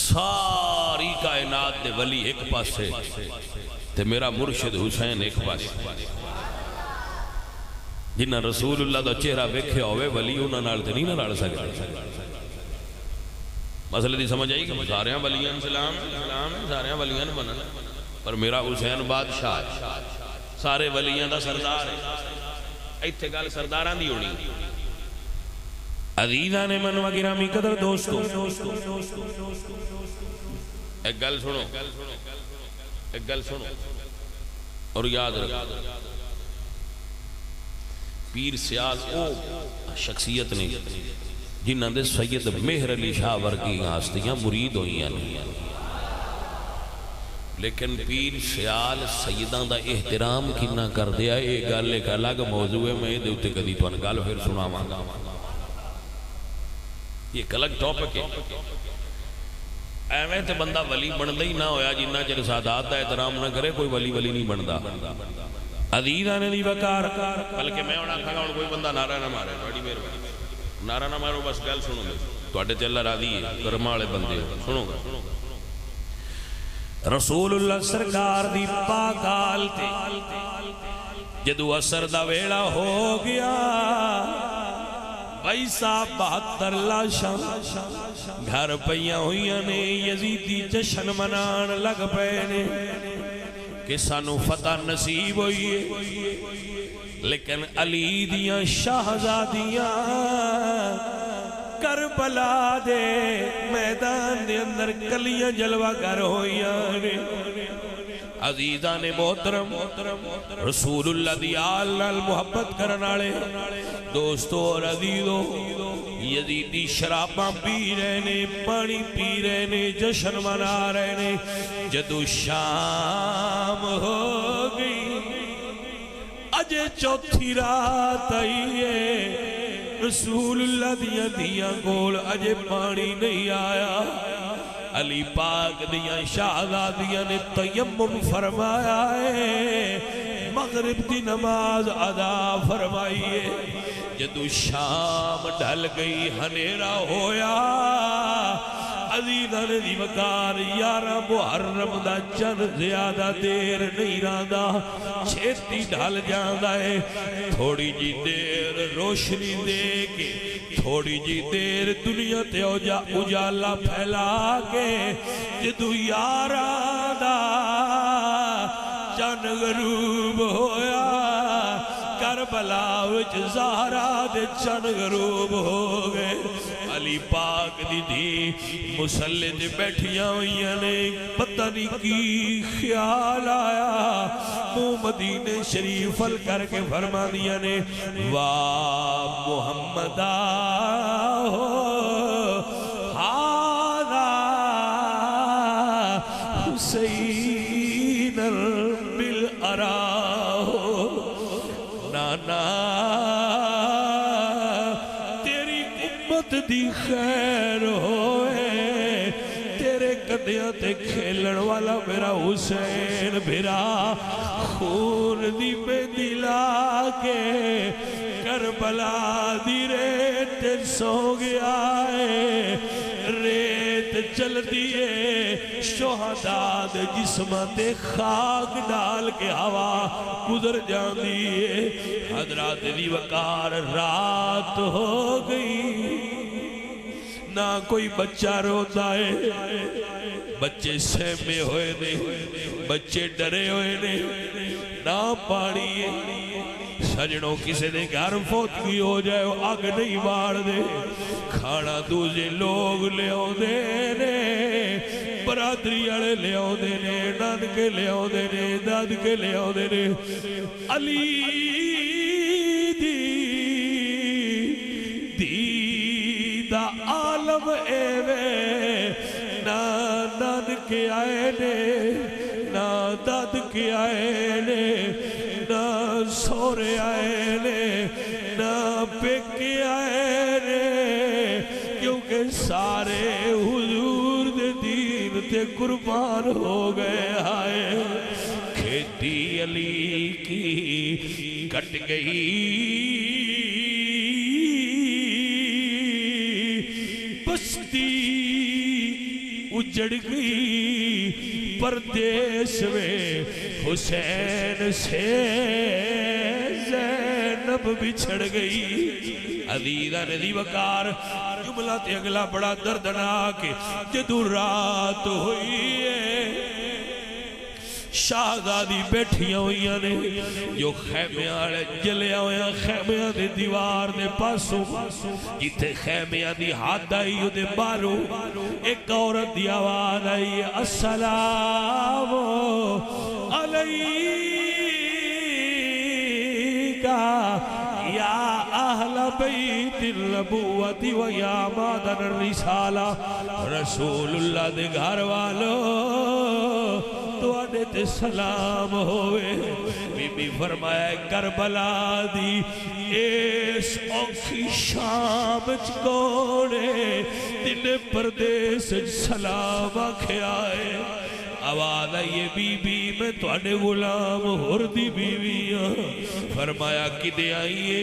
ساری کائنات دے ولی ایک پاسے تے میرا مرشد حسین ایک پاسے. جنہ رسول اللہ دا چہرہ ویکھے ہوئے ولی انہاں نال تے نہیں نہ لڑ سکتے. مسئلے دی سمجھ آئی کہ سارے ولیان سلام سارے ولیان بننا، پر میرا حسین بادشاہ ہے، سارے ولیان دا سردار ہے. ایتھے گل سرداراں دی ہونی. عزیزان من و گرامی قدر دوستو ایک گل سنو اور یاد رکھو. پیر سیال او شخصیت نے جنہ دے سید مہر علی شاہ ورگی ہستیاں مرید ہوئی ہیں، لیکن پیر سیال سیداں دا احترام کنا کر دیا. ایک گل ایک الگ موضوع ہے، میں دے اتے کدی تو گل پھر سناواں گا. یہ ایک الگ ٹاپک ہے. ایویں تے بندہ ولی بندا ہی نہ ہویا جنہ چر سادات دا احترام نہ کرے کوئی ولی نہیں بندا. عزیزاں نے وقار بلکہ میں ہونا کھا گا کوئی بندہ نعرہ نہ مارے، بڑی مہربانی نعرہ نہ مارو، بس گل سنو گے تواڈے تے اللہ راضی ہے، کرما والے بندے سنو گا. رسول اللہ سرکار دی پاک آل تے جدو اثر دا ویڑا ہو گیا، ویسا 72 لاشاں گھر پیاں ہوئیاں نے، یزیدی جشن منان لگ پے نے کہ سانو فتح نصیب ہوئی ہے. لیکن علی دیاں شہزادیاں کربلا دے میدان دے اندر کلیاں جلوہ گر ہوئیاں نے. عزیزان محترم رسول اللہ دی آل نال محبت کرنالے دوستو اور عزیزو یزیدی شراباں پی رہے نے، پانی پی رہے نے، جشن منا رہے نے. جدو شام ہو گئی اجے چوتھی رات آئیے، رسول اللہ دیاں گول اجے پانی نہیں آیا. علی پاک دیاں شہزادیاں نے تیمم فرمایا ہے، مغرب دی نماز ادا فرمائیے. جدو شام ڈھل گئی ہنیرا ہویا، عزیزاں دی وقار 11 محرم دا چند زیادہ دیر نہیں رہندا، چھیتی ڈھل جاندا ہے. تھوڑی جی دیر روشنی دے کے، تھوڑی جی دیر دنیا تے اجالا پھیلا کے، جدو 11 دا چند غروب ہویا، کربلا وچ زہرا دے چن غروب ہو گئے علی پاک دی دھی مسلے تے بیٹھیاں ہوئیاں نے پتہ نہیں کی خیال آیا منہ مدینے شریف ال کر کے فرما دیا نے واہ محمد ہاذا حسین بالارا نانا تیری امت دی خیر ہوئے تیرے کدیاں تے کھیلن والا میرا حسین بھرا خون دی میں دلا کے کربلا دی ریت سو گیا ہے ریت چل دیئے شہداء دے جسمہ تے خاک ڈال کے ہوا گزر جان دیئے حضرات دی وقار رات ہو گئی نہ کوئی بچہ روتا ہے بچے سہمے ہوئے نے بچے ڈرے ہوئے نے نہ پانی ہے سجنوں کسے دے گھر فوتگی ہو جائے آگ نہیں بار دے کھانا دوزے لوگ لے ہو دے نے برادری اڑے لے ہو دے نے نان کے لے ہو دے نے داد کے لے ہو دے نے علی دی دا عالم اے وے نا نان کے آئے نے نا داد کے آئے نے نا سورے آئے نے نا پیکے آئے نے کیونکہ سارے حضور دے دین تے قربان ہو گئے آئے کھیتی علی کی کٹ گئی بستی اجڑ گئی پردیس میں حسین سے زینب بچھڑ گئی عزیزہ ندی وقار جملہ تے اگلا بڑا دردناک جدو رات ہوئی ہے شہزادی بیٹھیاں ہوئیاں نے جو خیمیاں جلیاں ہوئیاں خیمیاں دے دیوار دے پاسوں جتے خیمیاں دی ہاتھ آئی دے بارو ایک عورت دی آواز آئی السلام علیکہ یا اہل بیت النبوت و یا مادن الرسالہ رسول اللہ دے گھر والو تو آنے تے سلام ہوئے بی بی فرمایا کربلا دی اس اوکھی شام چکوڑے دل پردیس سلام آکھے آئے آواز آئیے بی بی میں تو آنے غلام ہردی بی بی فرمایا کدے آئیے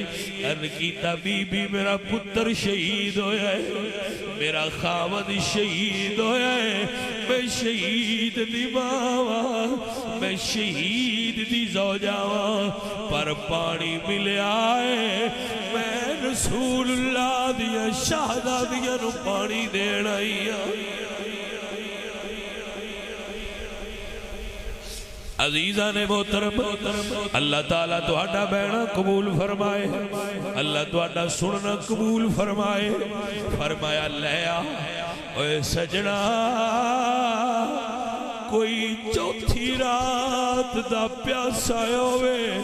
ان کیتا بی بی میرا پتر شہید ہویا ہے میرا خاوند شہید ہویا ہے میں شہید دی ماوا میں شہید دی زوجاوا پر پانی ملے آئے میں رسول اللہ دیا شہدہ دیا نو پانی دینا آئیا عزیزہ نے محترم اللہ تعالیٰ تو آڈا بینا قبول فرمائے اللہ تو آڈا سننا قبول فرمائے فرمایا لیا اے سجنا کوئی چوتھی رات دا پیاسا ہوئے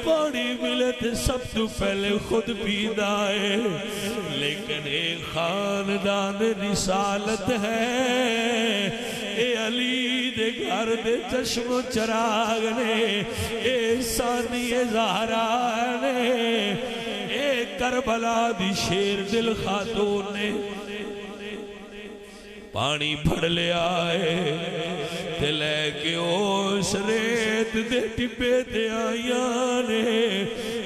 پانی ملے تے سب تو پہلے خود پیدا ہے لیکن ایک خاندان رسالت ہے اے علی دے گھر دے چشم و چراغ نے اے ثانی زہرا نے اے کربلا دی شیر دل خاتون نے پانی پھڑ لے آئے تے لے کے اس ریت دے ٹپے تے آئیاں نے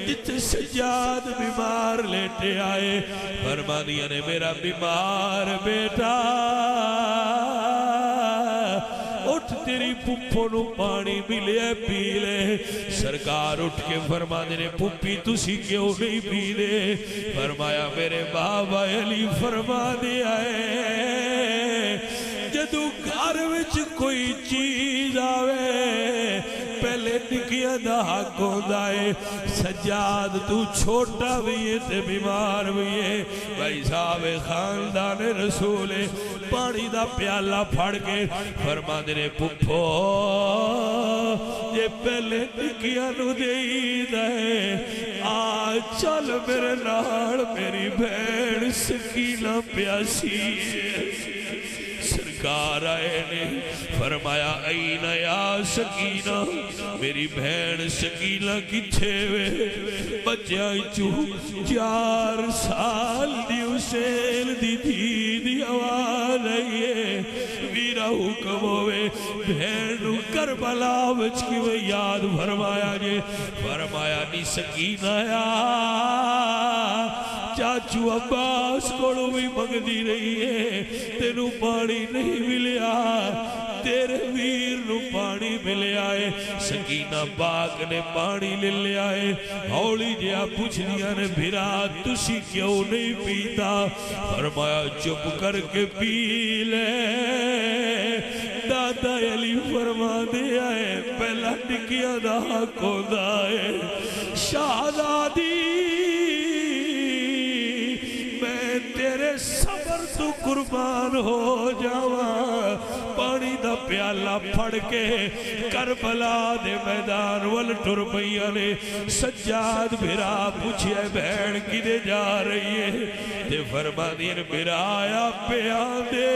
جتے سجاد بیمار لیٹے آئے فرما دیا نے میرا بیمار بیٹا اٹھ تیری پھپھو نو پانی ملے پی لے سرکار اٹھ کے فرما دینے پھپھی تسی کیوں نہیں پی لے فرمایا میرے بابا علی فرما دیا ہے جدو گھر وچ کوئی چیز آوے پہلے پہلے نکیاں دا حق ہوندا ہے سجاد تو چھوٹا بھی ہے تے بیمار بھی ہے بھائی صاحب خاندان رسول پانی دا پیالہ پھڑ کے فرما دینے پپھو یہ پہلے نکیاں نو دید ہے آج چل میرے نال میری بھیڑ سکینہ پیاسی ہے سرکار آئے نے فرمایا این یا سکینہ میری بھیڑ سکینہ کچھے وے بچیاں چو 4 سال دی حسین دی دی آواز آئیے میرا حکم ہوئے بھیڑ کربلا بچ کی وہ یاد فرمایا جے فرمایا نی سکینہ یا چاچو عباس کوڑو بھی مگدی رہی ہے تینو پانی نہیں ملیا تیرے ویر نو پانی ملیا ہے سکینہ پاک نے پانی لے لیا ہے ہولی جیا پوچھ دیا نے بھرا تسی کیوں نہیں پیتا فرمایا چپ کر کے پی لے دادا علی فرما دیا ہے پہلا نکیاں دا حق ہوندا ہے شہزادی میں تیرے صبر تو قربان ہو جاواں پانی دا پیالہ پھڑ کے کربلا دے میدان ول ٹر پئیاں نے سجاد بھرا پوچھے بھیڑ کدے جا رہی ہے تے فرما دین بھرا آیا پیا دے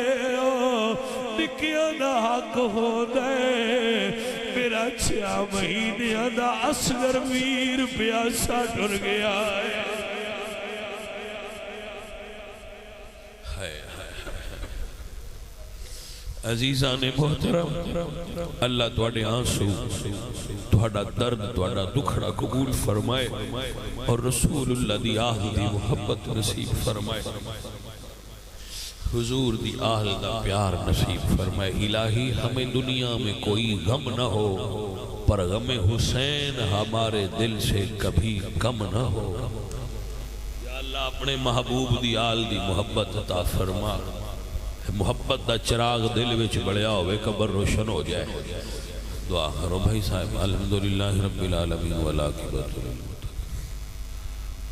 نکیاں دا حق ہو دے میرا 6 مہینے دا اصغر ویر پیاسا ٹر گیا ہے عزیزان محترم اللہ تواڈے آنسو تواڈا درد تواڈا دکھڑا قبول فرمائے اور رسول اللہ دی آہل دی محبت نصیب فرمائے حضور دی آہل دا پیار نصیب فرمائے الہی ہمیں دنیا میں کوئی غم نہ ہو پر غم حسین ہمارے دل سے کبھی کم نہ ہو یا اللہ اپنے محبوب دی آہل دی محبت عطا فرما محبت دا چراغ دل وچ بڑھیا ہوئے قبر روشن ہو جائے دعا کرو بھائی صاحب الحمدللہ رب العالمین والعاقبۃ للمتقین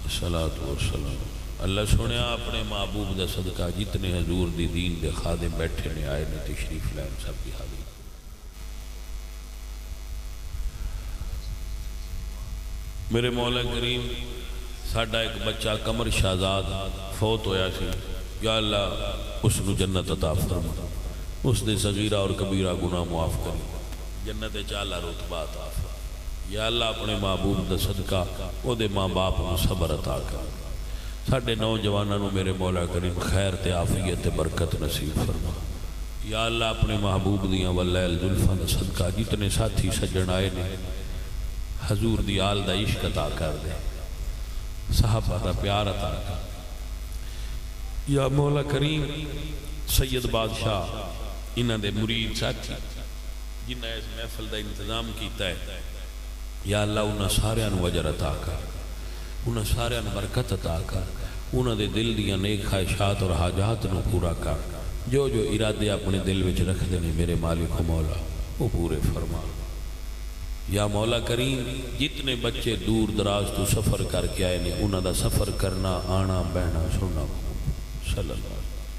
الصلاۃ والسلام اللہ سنیا اپنے محبوب دا صدقہ جتنے حضور دی دین دے خادم بیٹھے نے آئے نے تشریف لائن سب کی حاضری میرے مولا کریم ساڈا ایک بچہ قمر شہزاد فوت ہویا سی یا اللہ اس نو جنت عطا فرما اس دے صغیرہ اور کبیرہ گناہ معاف کری جنت چالا رتبہ عطا فرما یا اللہ اپنے محبوب دا صدقہ او دے ماں باپ نو صبر عطا کر ساڈے نوجواناں نو میرے مولا کریم خیر تے عافیت تے برکت نصیب فرما یا اللہ اپنے محبوب دیاں واللیل زلفاں دا صدقہ جتنے ساتھی سجن آئے نے حضور دی آل دا عشق عطا کر دے صحابہ دا پیار عطا کر یا مولا کریم سید بادشاہ انہاں دے مرید ساتھی جنہاں اس محفل دا انتظام کیتا ہے یا اللہ انہاں سارے انو اجر عطا کر انہاں سارے انو برکت عطا کر انہاں دے دل دیاں نیک خواہشات اور حاجات نو پورا کر جو جو ارادے اپنے دل وچ رکھ دینے میرے مالک و مولا وہ پورے فرما یا مولا کریم جتنے بچے دور دراز تو سفر کر کے آئے نے انہاں دا سفر کرنا آنا بہنا سننا صلی اللہ